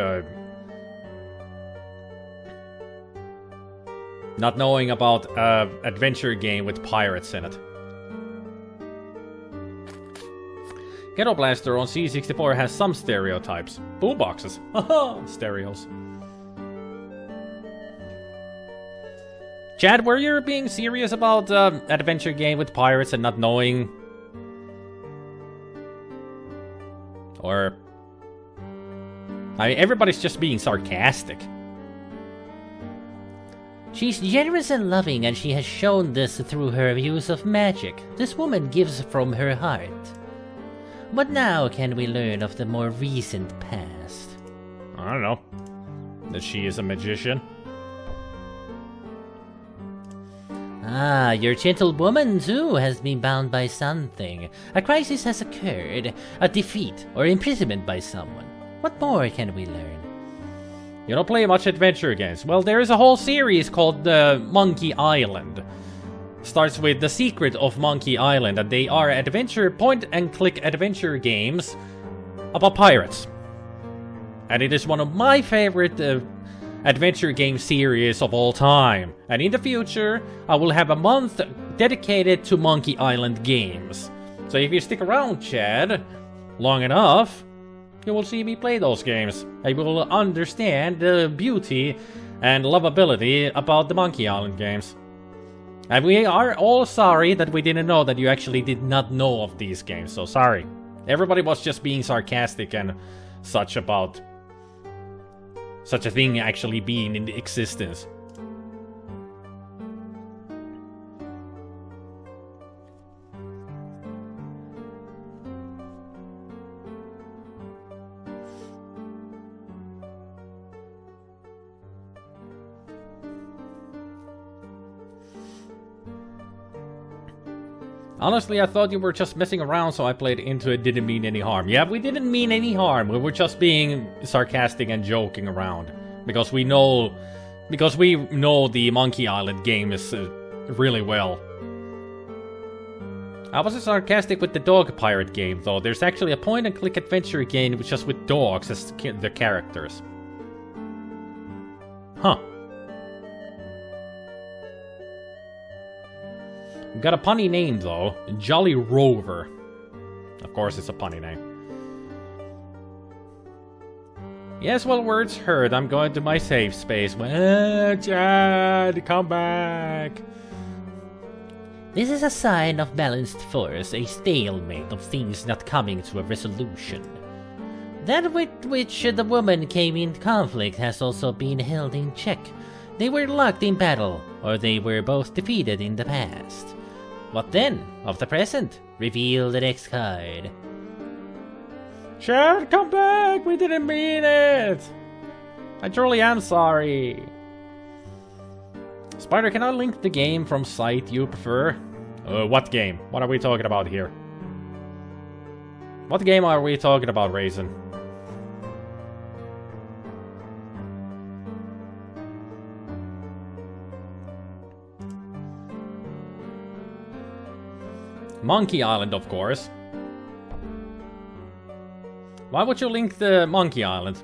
not knowing about adventure game with pirates in it. Ghetto Blaster on C64 has some stereotypes. Boomboxes. Haha, stereos. Chad, were you being serious about adventure game with pirates and not knowing? Or... I mean, everybody's just being sarcastic. She's generous and loving, and she has shown this through her use of magic. This woman gives from her heart. What now can we learn of the more recent past? I don't know. That she is a magician. Ah, your gentle woman too has been bound by something. A crisis has occurred, a defeat, or imprisonment by someone. What more can we learn? You don't play much adventure games. Well, there is a whole series called Monkey Island. Starts with The Secret of Monkey Island, and they are point-and-click adventure games about pirates. And it is one of my favorite adventure game series of all time. And in the future, I will have a month dedicated to Monkey Island games. So if you stick around, Chad, long enough, you will see me play those games. I will understand the beauty and lovability about the Monkey Island games. And we are all sorry that we didn't know that you actually did not know of these games, so sorry. Everybody was just being sarcastic and such about such a thing actually being in existence. Honestly, I thought you were just messing around, so I played into it. Didn't mean any harm. Yeah, we didn't mean any harm. We were just being sarcastic and joking around. Because we know the Monkey Island game is really well. I wasn't sarcastic with the dog pirate game, though. There's actually a point-and-click adventure game just with dogs as the characters. Huh. Got a punny name, though. Jolly Rover. Of course, it's a punny name. Yes, well, words heard. I'm going to my safe space. Chad, come back. This is a sign of balanced force, a stalemate of things not coming to a resolution. That with which the woman came in conflict has also been held in check. They were locked in battle, or they were both defeated in the past. What then of the present? Reveal the next card. Chad, come back! We didn't mean it! I truly am sorry. Spider, can I link the game from site you prefer? What game? What are we talking about here? What game are we talking about, Raisin? Monkey Island, of course. Why would you link the Monkey Island?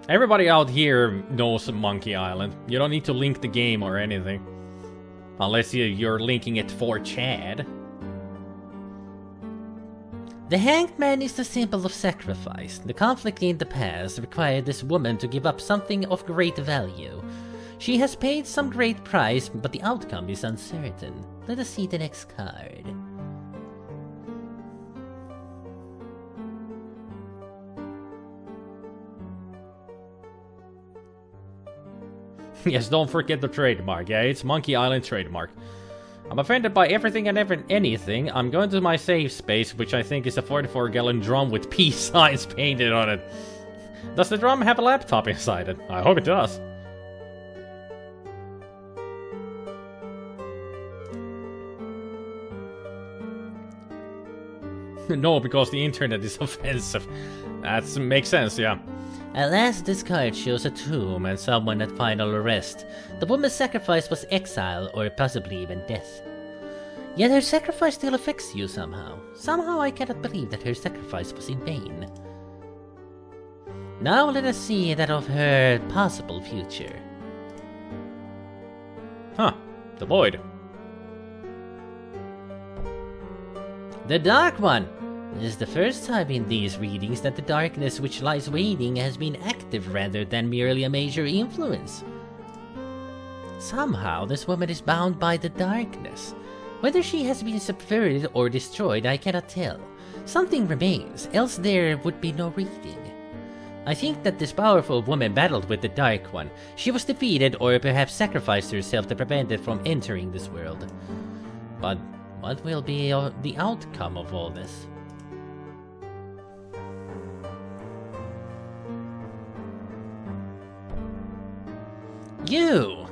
Everybody out here knows Monkey Island. You don't need to link the game or anything. Unless you're linking it for Chad. The Hanged Man is the symbol of sacrifice. The conflict in the past required this woman to give up something of great value. She has paid some great price, but the outcome is uncertain. Let us see the next card. Yes, don't forget the trademark. Yeah, it's Monkey Island trademark. I'm offended by everything and anything. I'm going to my safe space, which I think is a 44-gallon drum with peace signs painted on it. Does the drum have a laptop inside it? I hope it does. No, because the internet is offensive. That makes sense, yeah. At last, this card shows a tomb and someone at final arrest. The woman's sacrifice was exile, or possibly even death. Yet her sacrifice still affects you somehow. Somehow I cannot believe that her sacrifice was in vain. Now let us see that of her possible future. Huh, the void. The Dark One! This is the first time in these readings that the darkness which lies waiting has been active rather than merely a major influence. Somehow this woman is bound by the darkness. Whether she has been subverted or destroyed, I cannot tell. Something remains, else there would be no reading. I think that this powerful woman battled with the Dark One. She was defeated or perhaps sacrificed herself to prevent it from entering this world. But what will be the outcome of all this? You!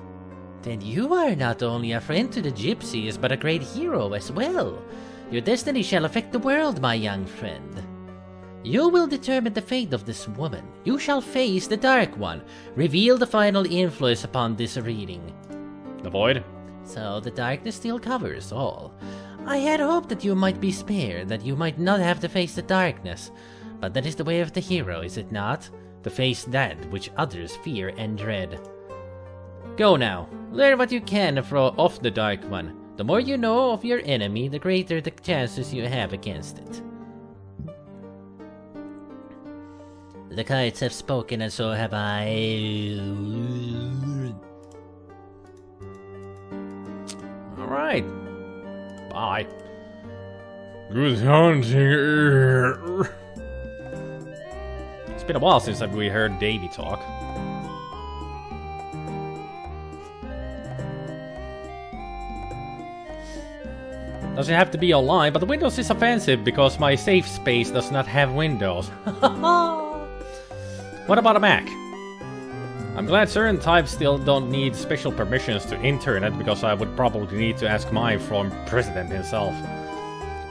Then you are not only a friend to the gypsies, but a great hero as well. Your destiny shall affect the world, my young friend. You will determine the fate of this woman. You shall face the Dark One. Reveal the final influence upon this reading. The void? So the darkness still covers all. I had hoped that you might be spared, that you might not have to face the darkness. But that is the way of the hero, is it not? To face that which others fear and dread. Go now. Learn what you can off the Dark One. The more you know of your enemy, the greater the chances you have against it. The kites have spoken, and so have I. Alright. Bye. Good hunting. It's been a while since we heard Davy talk. Doesn't have to be online, but the Windows is offensive because my safe space does not have Windows. What about a Mac? I'm glad certain types still don't need special permissions to internet because I would probably need to ask mine from President himself.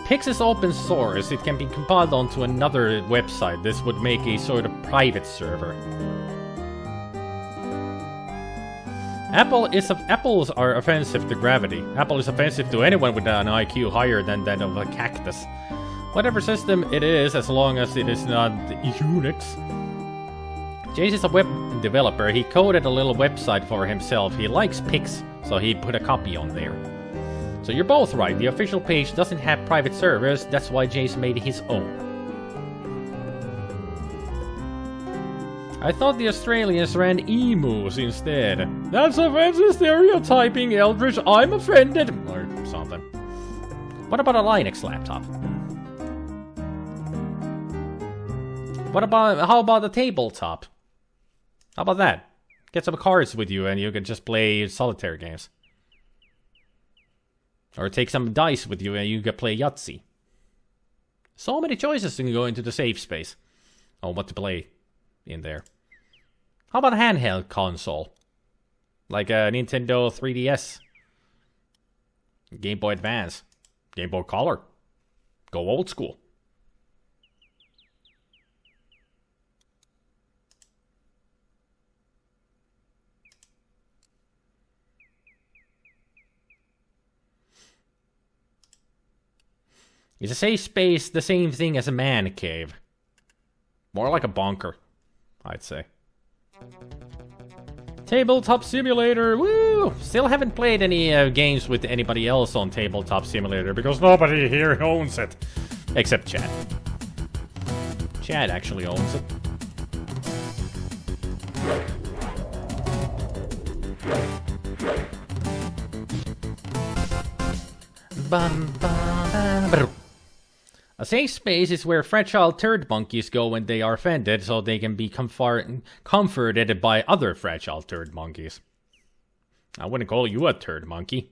Pix is open source, it can be compiled onto another website. This would make a sort of private server. Apples are offensive to gravity. Apple is offensive to anyone with an IQ higher than that of a cactus. Whatever system it is, as long as it is not Unix. Jace is a web developer. He coded a little website for himself. He likes Pix, so he put a copy on there. So you're both right. The official page doesn't have private servers. That's why Jace made his own. I thought the Australians ran emus instead. That's offensive stereotyping, Eldridge. I'm offended. Or something. What about a Linux laptop? How about a tabletop? How about that? Get some cards with you and you can just play solitaire games. Or take some dice with you and you can play Yahtzee. So many choices can go into the safe space on what to play in there. How about a handheld console? Like a Nintendo 3DS. Game Boy Advance. Game Boy Color. Go old school. Is a safe space the same thing as a man cave? More like a bunker, I'd say. Tabletop Simulator, woo! Still haven't played any games with anybody else on Tabletop Simulator because nobody here owns it. Except Chad. Chad actually owns it. A safe space is where fragile turd monkeys go when they are offended, so they can be comforted by other fragile turd monkeys. I wouldn't call you a turd monkey.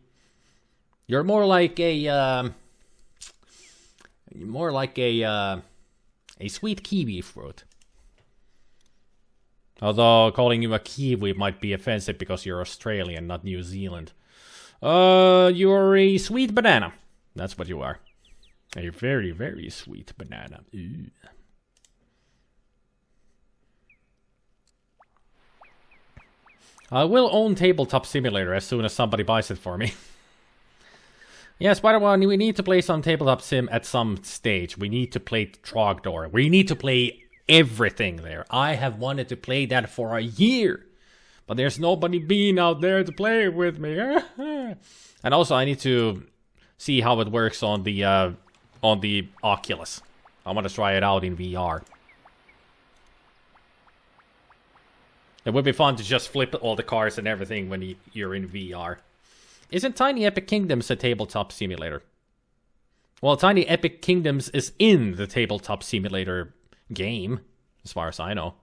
You're more like a sweet kiwi fruit. Although calling you a kiwi might be offensive because you're Australian, not New Zealand. You're a sweet banana. That's what you are. A very, very sweet banana. Ew. I will own Tabletop Simulator as soon as somebody buys it for me. Yeah, SpiderMwa, we need to play some Tabletop Sim at some stage. We need to play Trogdor. We need to play everything there. I have wanted to play that for a year. But there's nobody being out there to play it with me. And also, I need to see how it works on the Oculus. I want to try it out in VR. It would be fun to just flip all the cars and everything when you're in VR. Isn't Tiny Epic Kingdoms a tabletop simulator? Well, Tiny Epic Kingdoms is in the tabletop simulator game, as far as I know.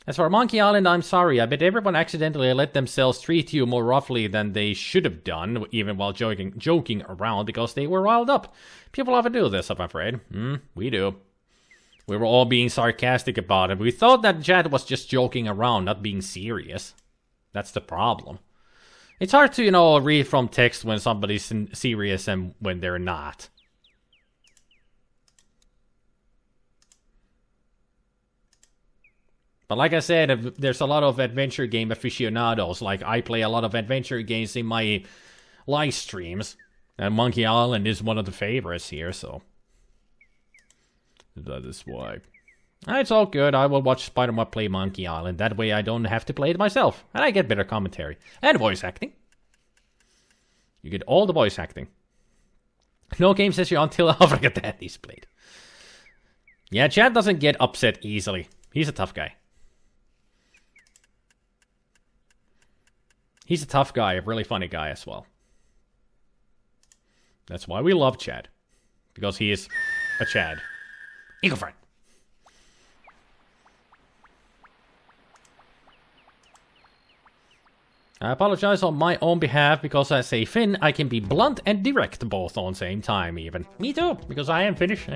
As for Monkey Island, I'm sorry. I bet everyone accidentally let themselves treat you more roughly than they should have done, even while joking around, because they were riled up. People often do this, I'm afraid. We do. We were all being sarcastic about it. We thought that Chad was just joking around, not being serious. That's the problem. It's hard to, read from text when somebody's serious and when they're not. But like I said, there's a lot of adventure game aficionados. Like, I play a lot of adventure games in my live streams. And Monkey Island is one of the favorites here, so that is why. It's all good. I will watch SpiderMwa play Monkey Island. That way I don't have to play it myself. And I get better commentary. And voice acting. You get all the voice acting. No game session until Africa Daddy's played. Yeah, Chad doesn't get upset easily. He's a tough guy. He's a tough guy, a really funny guy as well. That's why we love Chad. Because he is a Chad. Eagle friend. I apologize on my own behalf because as a Finn, I can be blunt and direct both on the same time even. Me too, because I am Finnish.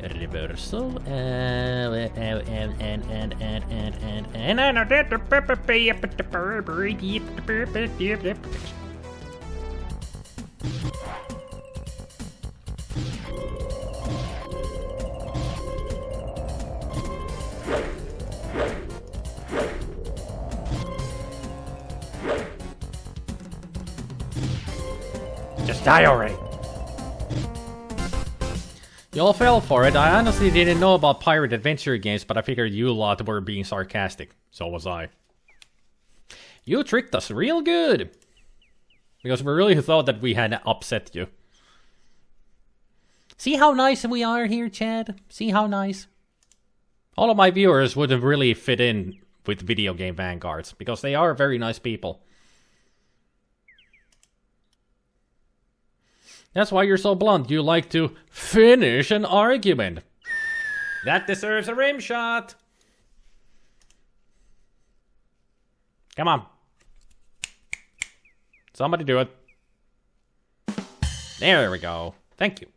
Reversal, Just die already. Y'all fell for it. I honestly didn't know about pirate adventure games, but I figured you lot were being sarcastic. So was I. You tricked us real good. Because we really thought that we had upset you. See how nice we are here, Chad? See how nice? All of my viewers would have really fit in with video game vanguards, because they are very nice people. That's why you're so blunt. You like to finish an argument. That deserves a rim shot. Come on. Somebody do it. There we go. Thank you.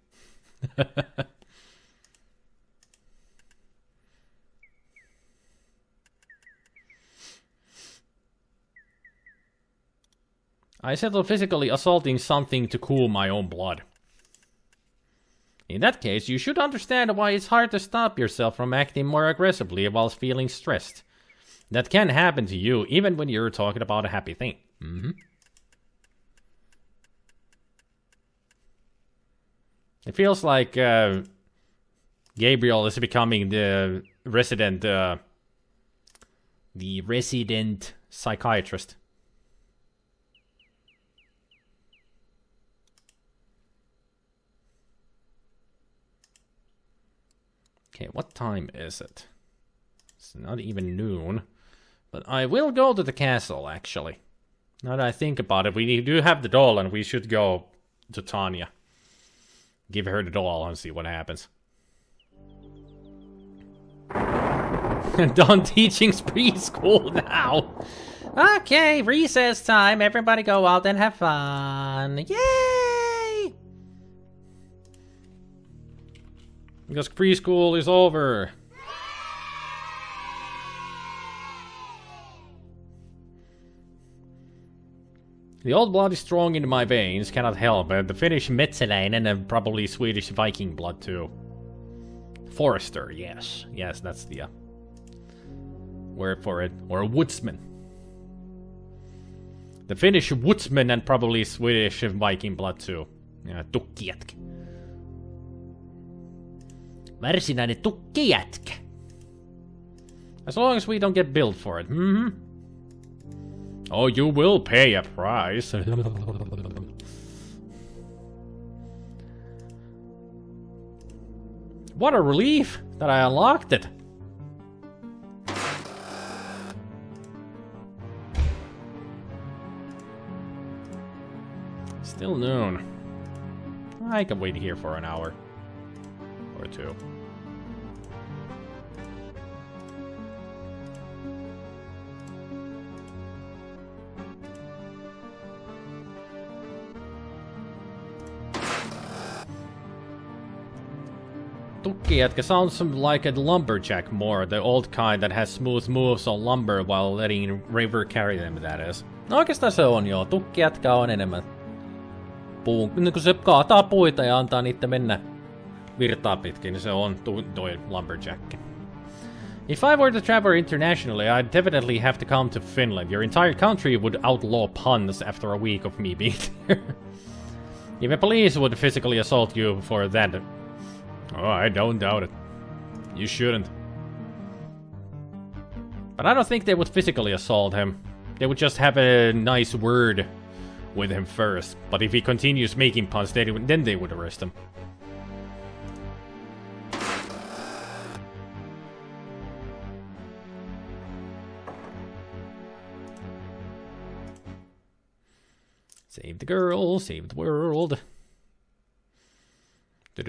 I settled physically assaulting something to cool my own blood. In that case, you should understand why it's hard to stop yourself from acting more aggressively while feeling stressed. That can happen to you even when you're talking about a happy thing. It feels like Gabriel is becoming the resident psychiatrist. Okay, what time is it? It's not even noon. But I will go to the castle, actually. Now that I think about it, we do have the doll and we should go to Tanya. Give her the doll and see what happens. Done teaching preschool now. Okay, recess time. Everybody go out and have fun. Yay! Because preschool is over. The old blood is strong in my veins, cannot help it. The Finnish Metsalainen and probably Swedish Viking blood too. Forester, yes. Yes, that's the word for it. Or woodsman. The Finnish woodsman and probably Swedish Viking blood too. Yeah, tukkijätkä. Varsinainen tukkijätkä. As long as we don't get billed for it. Oh, you will pay a price. What a relief that I unlocked it. Still noon. I can wait here for an hour. Or two. Tukkijätkä sounds like a lumberjack more, the old kind that has smooth moves on lumber while letting river carry them, that is. No oikeastaan se on joo, tukkijätkä on enemmän puun, niin kun se kaataa puita ja antaa niitä mennä virtaa pitkin, niin se on toi lumberjack. If I were to travel internationally, I'd definitely have to come to Finland. Your entire country would outlaw puns after a week of me being there. Even police would physically assault you for that. Oh, I don't doubt it. You shouldn't. But I don't think they would physically assault him. They would just have a nice word with him first. But if he continues making puns, then they would arrest him. Save the girl, save the world. I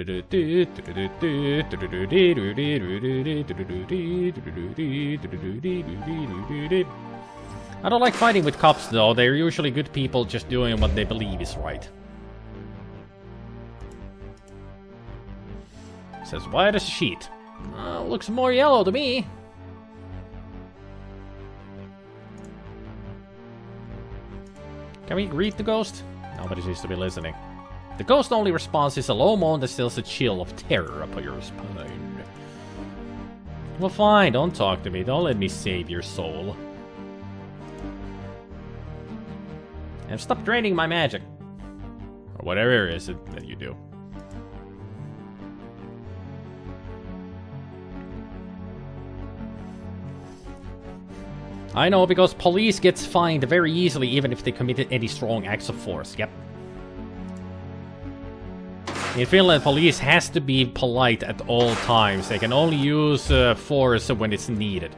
don't like fighting with cops though, they're usually good people just doing what they believe is right. Says white as a sheet. Looks more yellow to me. Can we greet the ghost? Nobody seems to be listening. The ghost only response is a low moan that stills a chill of terror upon your spine. Well fine, don't talk to me, don't let me save your soul. And stop draining my magic. Or whatever it is that you do. I know, because police gets fined very easily even if they committed any strong acts of force, yep. In Finland, police has to be polite at all times. They can only use force when it's needed.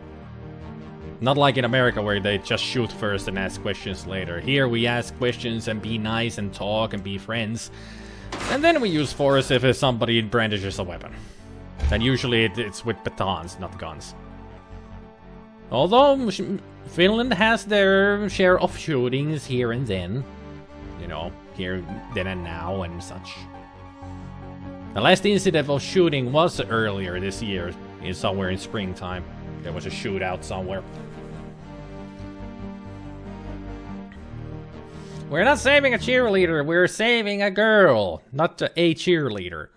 Not like in America where they just shoot first and ask questions later. Here we ask questions and be nice and talk and be friends. And then we use force if somebody brandishes a weapon. And usually it's with batons, not guns. Although Finland has their share of shootings here and then. You know, here, then and now and such. The last incident of shooting was earlier this year, somewhere in springtime. There was a shootout somewhere. We're not saving a cheerleader, we're saving a girl, not a cheerleader.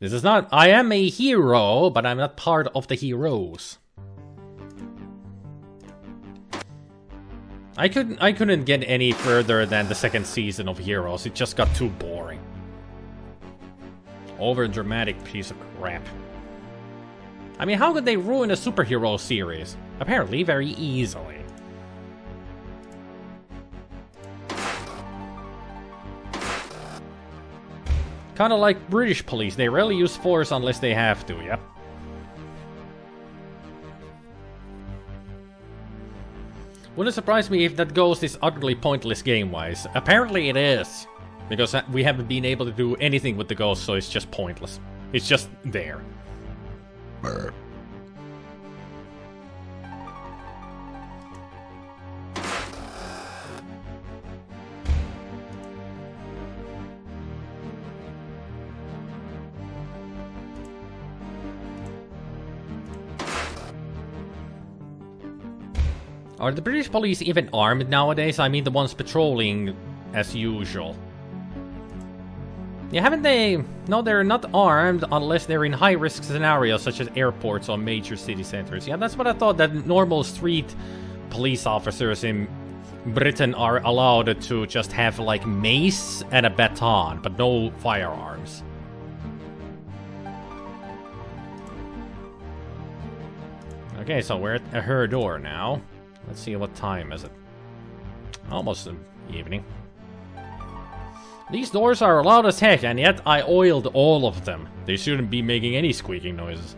This is not, I am a hero, but I'm not part of the heroes. I couldn't get any further than the second season of Heroes, it just got too boring. Over-dramatic piece of crap. I mean, how could they ruin a superhero series? Apparently very easily. Kinda like British police, they rarely use force unless they have to, yep. Wouldn't surprise me if that ghost is utterly pointless game-wise. Apparently it is. Because we haven't been able to do anything with the ghost, so it's just pointless. It's just there. Are the British police even armed nowadays? I mean the ones patrolling as usual. Yeah, haven't they... No, they're not armed unless they're in high-risk scenarios such as airports or major city centers. Yeah, that's what I thought, that normal street police officers in Britain are allowed to just have, like, mace and a baton, but no firearms. Okay, so we're at her door now. Let's see, what time is it? Almost evening. These doors are loud as heck, and yet I oiled all of them. They shouldn't be making any squeaking noises.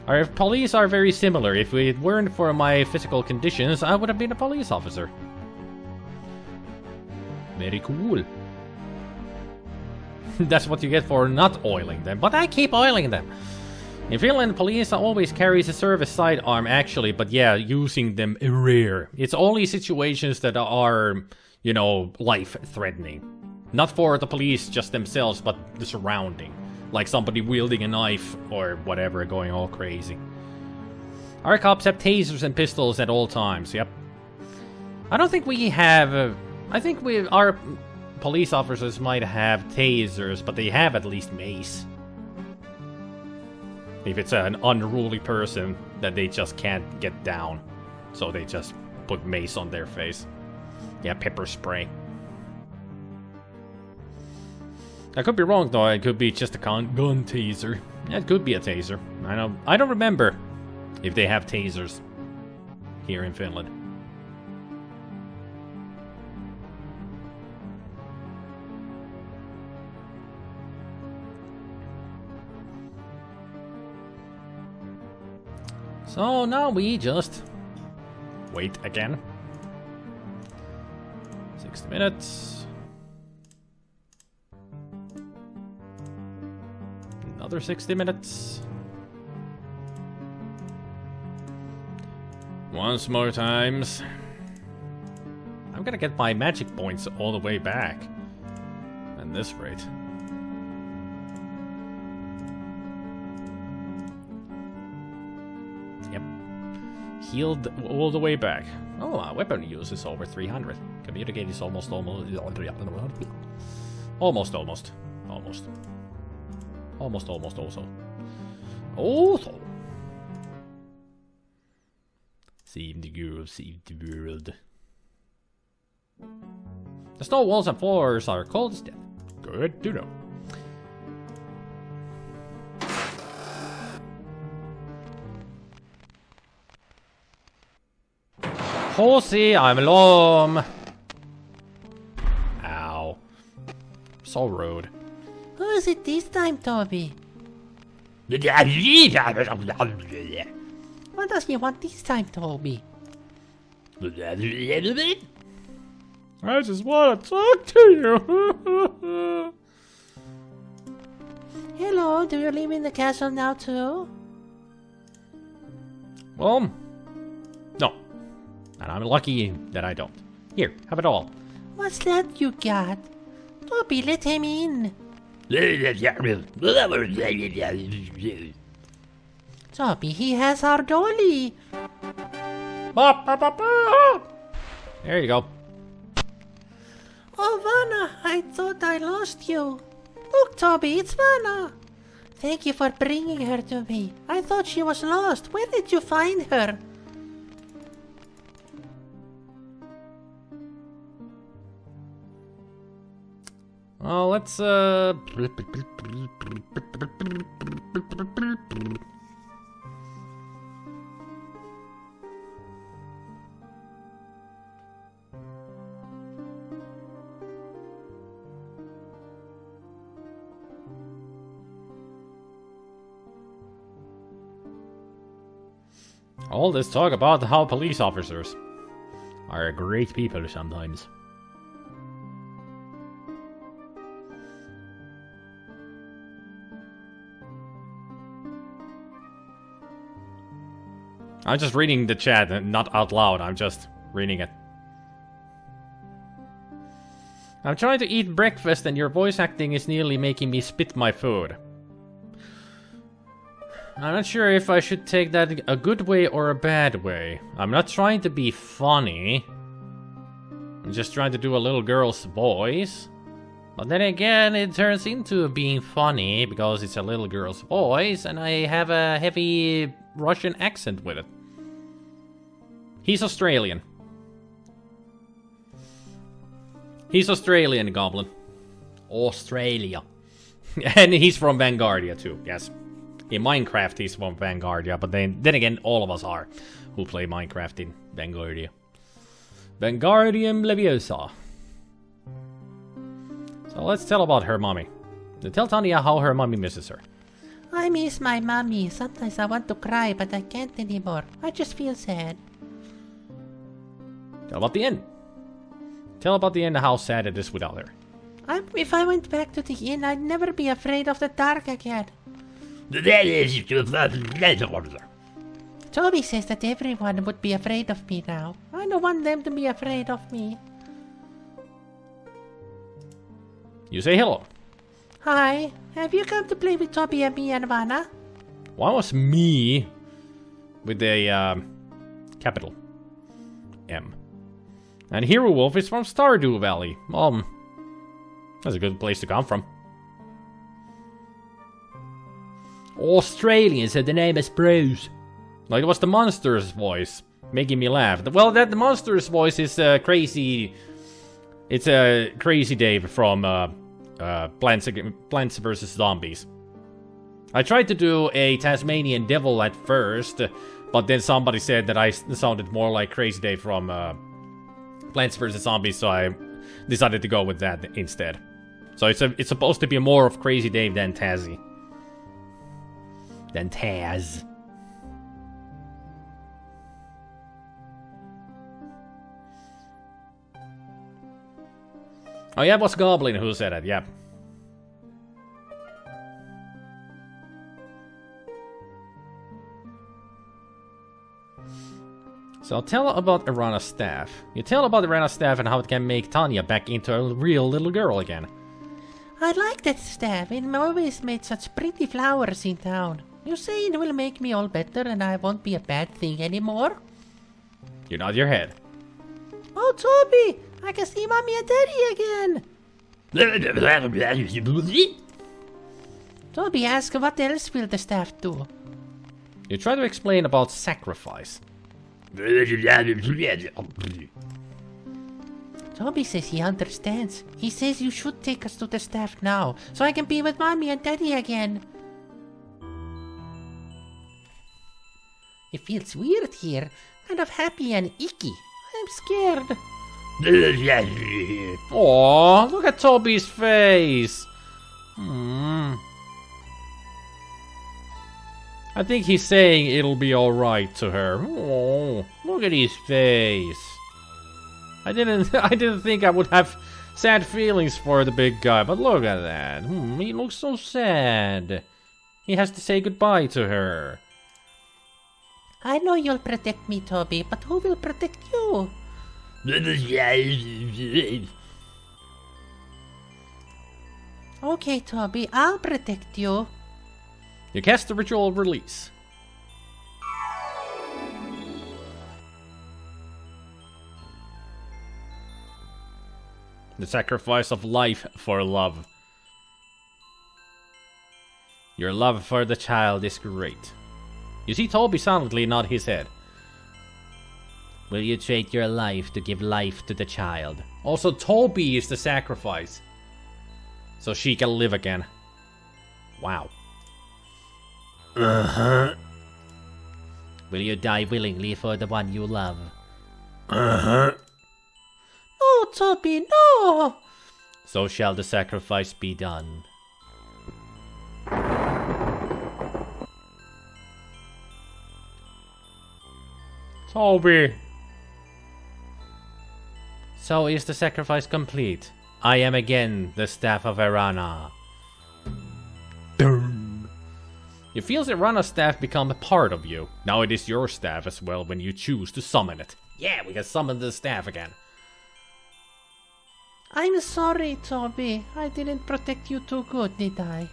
Our police are very similar. If it weren't for my physical conditions, I would have been a police officer. Very cool. That's what you get for not oiling them, but I keep oiling them. In Finland, police always carries a service sidearm actually, but yeah, using them rare. It's only situations that are, you know, life-threatening. Not for the police just themselves, but the surrounding. Like somebody wielding a knife or whatever, going all crazy. Our cops have tasers and pistols at all times, yep. I don't think we have... I think our police officers might have tasers, but they have at least mace. If it's an unruly person that they just can't get down. So they just put mace on their face. Yeah, pepper spray. I could be wrong though, it could be just a gun taser. Yeah, it could be a taser. I don't remember if they have tasers here in Finland. So now we just wait again. 60 minutes. Another 60 minutes. Once more times. I'm gonna get my magic points all the way back. At this rate. Yep. Healed all the way back. Oh, our weapon use is over 300. Communicate is almost. Also. Save the girl, save the world. The snow walls and floors are cold as death. Good to know. Horsey, I'm alone. Ow. So rude. Who is it this time, Toby? What does he want this time, Toby? I just want to talk to you. Hello, do you live in the castle now too? Well, no. And I'm lucky that I don't. Here, have it all. What's that you got? Toby, let him in. Toby, he has our dolly. There you go. Oh, Vanna, I thought I lost you. Look, Toby, it's Vanna. Thank you for bringing her to me. I thought she was lost. Where did you find her? Well, let's, all this talk about how police officers are great people sometimes. I'm just reading the chat, and not out loud, I'm just reading it. I'm trying to eat breakfast and your voice acting is nearly making me spit my food. I'm not sure if I should take that a good way or a bad way. I'm not trying to be funny. I'm just trying to do a little girl's voice. But then again, it turns into being funny because it's a little girl's voice and I have a heavy Russian accent with it. He's Australian. He's Australian, Goblin. Australia. And he's from Vanguardia too, yes. In Minecraft he's from Vanguardia, but then again all of us are who play Minecraft in Vanguardia. Vanguardium Leviosa. So let's tell about her mommy. Tell Tanya how her mommy misses her. I miss my mommy. Sometimes I want to cry, but I can't anymore. I just feel sad. Tell about the inn. Tell about the inn and how sad it is without her. If I went back to the inn, I'd never be afraid of the dark again. Toby says that everyone would be afraid of me now. I don't want them to be afraid of me. You say hello. Hi, have you come to play with Toby and me and Vanna? Why was me with a capital M? And Hero Wolf is from Stardew Valley. That's a good place to come from. Australian said the name is Bruce. Like it was the monster's voice making me laugh. Well, the monster's voice is crazy. It's a Crazy Dave from Plants vs. Zombies. I tried to do a Tasmanian Devil at first, but then somebody said that I sounded more like Crazy Dave from Plants vs. Zombies, so I decided to go with that instead. So it's supposed to be more of Crazy Dave than Tazzy. Than Taz. Oh yeah, it was Goblin who said it, yep. So tell about Irana's staff. You tell about Irana's staff and how it can make Tanya back into a real little girl again. I like that staff. It always made such pretty flowers in town. You say it will make me all better and I won't be a bad thing anymore? You nod your head. Oh, Toby! I can see Mommy and Daddy again! Toby, ask what else will the staff do? You try to explain about sacrifice. Toby says he understands. He says you should take us to the staff now, so I can be with Mommy and Daddy again. It feels weird here, kind of happy and icky. I'm scared. Aww, look at Toby's face. I think he's saying it'll be alright to her. Oh, look at his face. I didn't think I would have sad feelings for the big guy, but look at that. He looks so sad. He has to say goodbye to her. I know you'll protect me, Toby, but who will protect you? Okay, Toby, I'll protect you. You cast the ritual release. The sacrifice of life for love. Your love for the child is great. You see Toby silently nod his head. Will you trade your life to give life to the child? Also, Toby is the sacrifice. So she can live again. Wow. Will you die willingly for the one you love? No, Toby, no! So shall the sacrifice be done. Toby. So is the sacrifice complete. I am again the staff of Irana. Boom. You feel that Irana's staff become a part of you. Now it is your staff as well when you choose to summon it. Yeah, we can summon the staff again. I'm sorry, Toby. I didn't protect you too good, did I?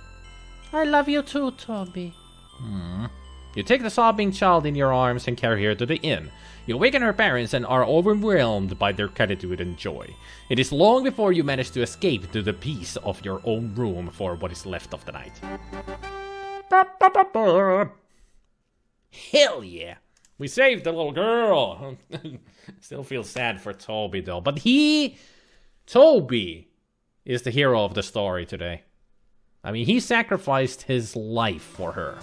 I love you too, Toby. You take the sobbing child in your arms and carry her to the inn. You awaken her parents and are overwhelmed by their gratitude and joy. It is long before you manage to escape to the peace of your own room for what is left of the night. Hell yeah! We saved the little girl! Still feel sad for Toby though, but Toby is the hero of the story today. I mean, he sacrificed his life for her.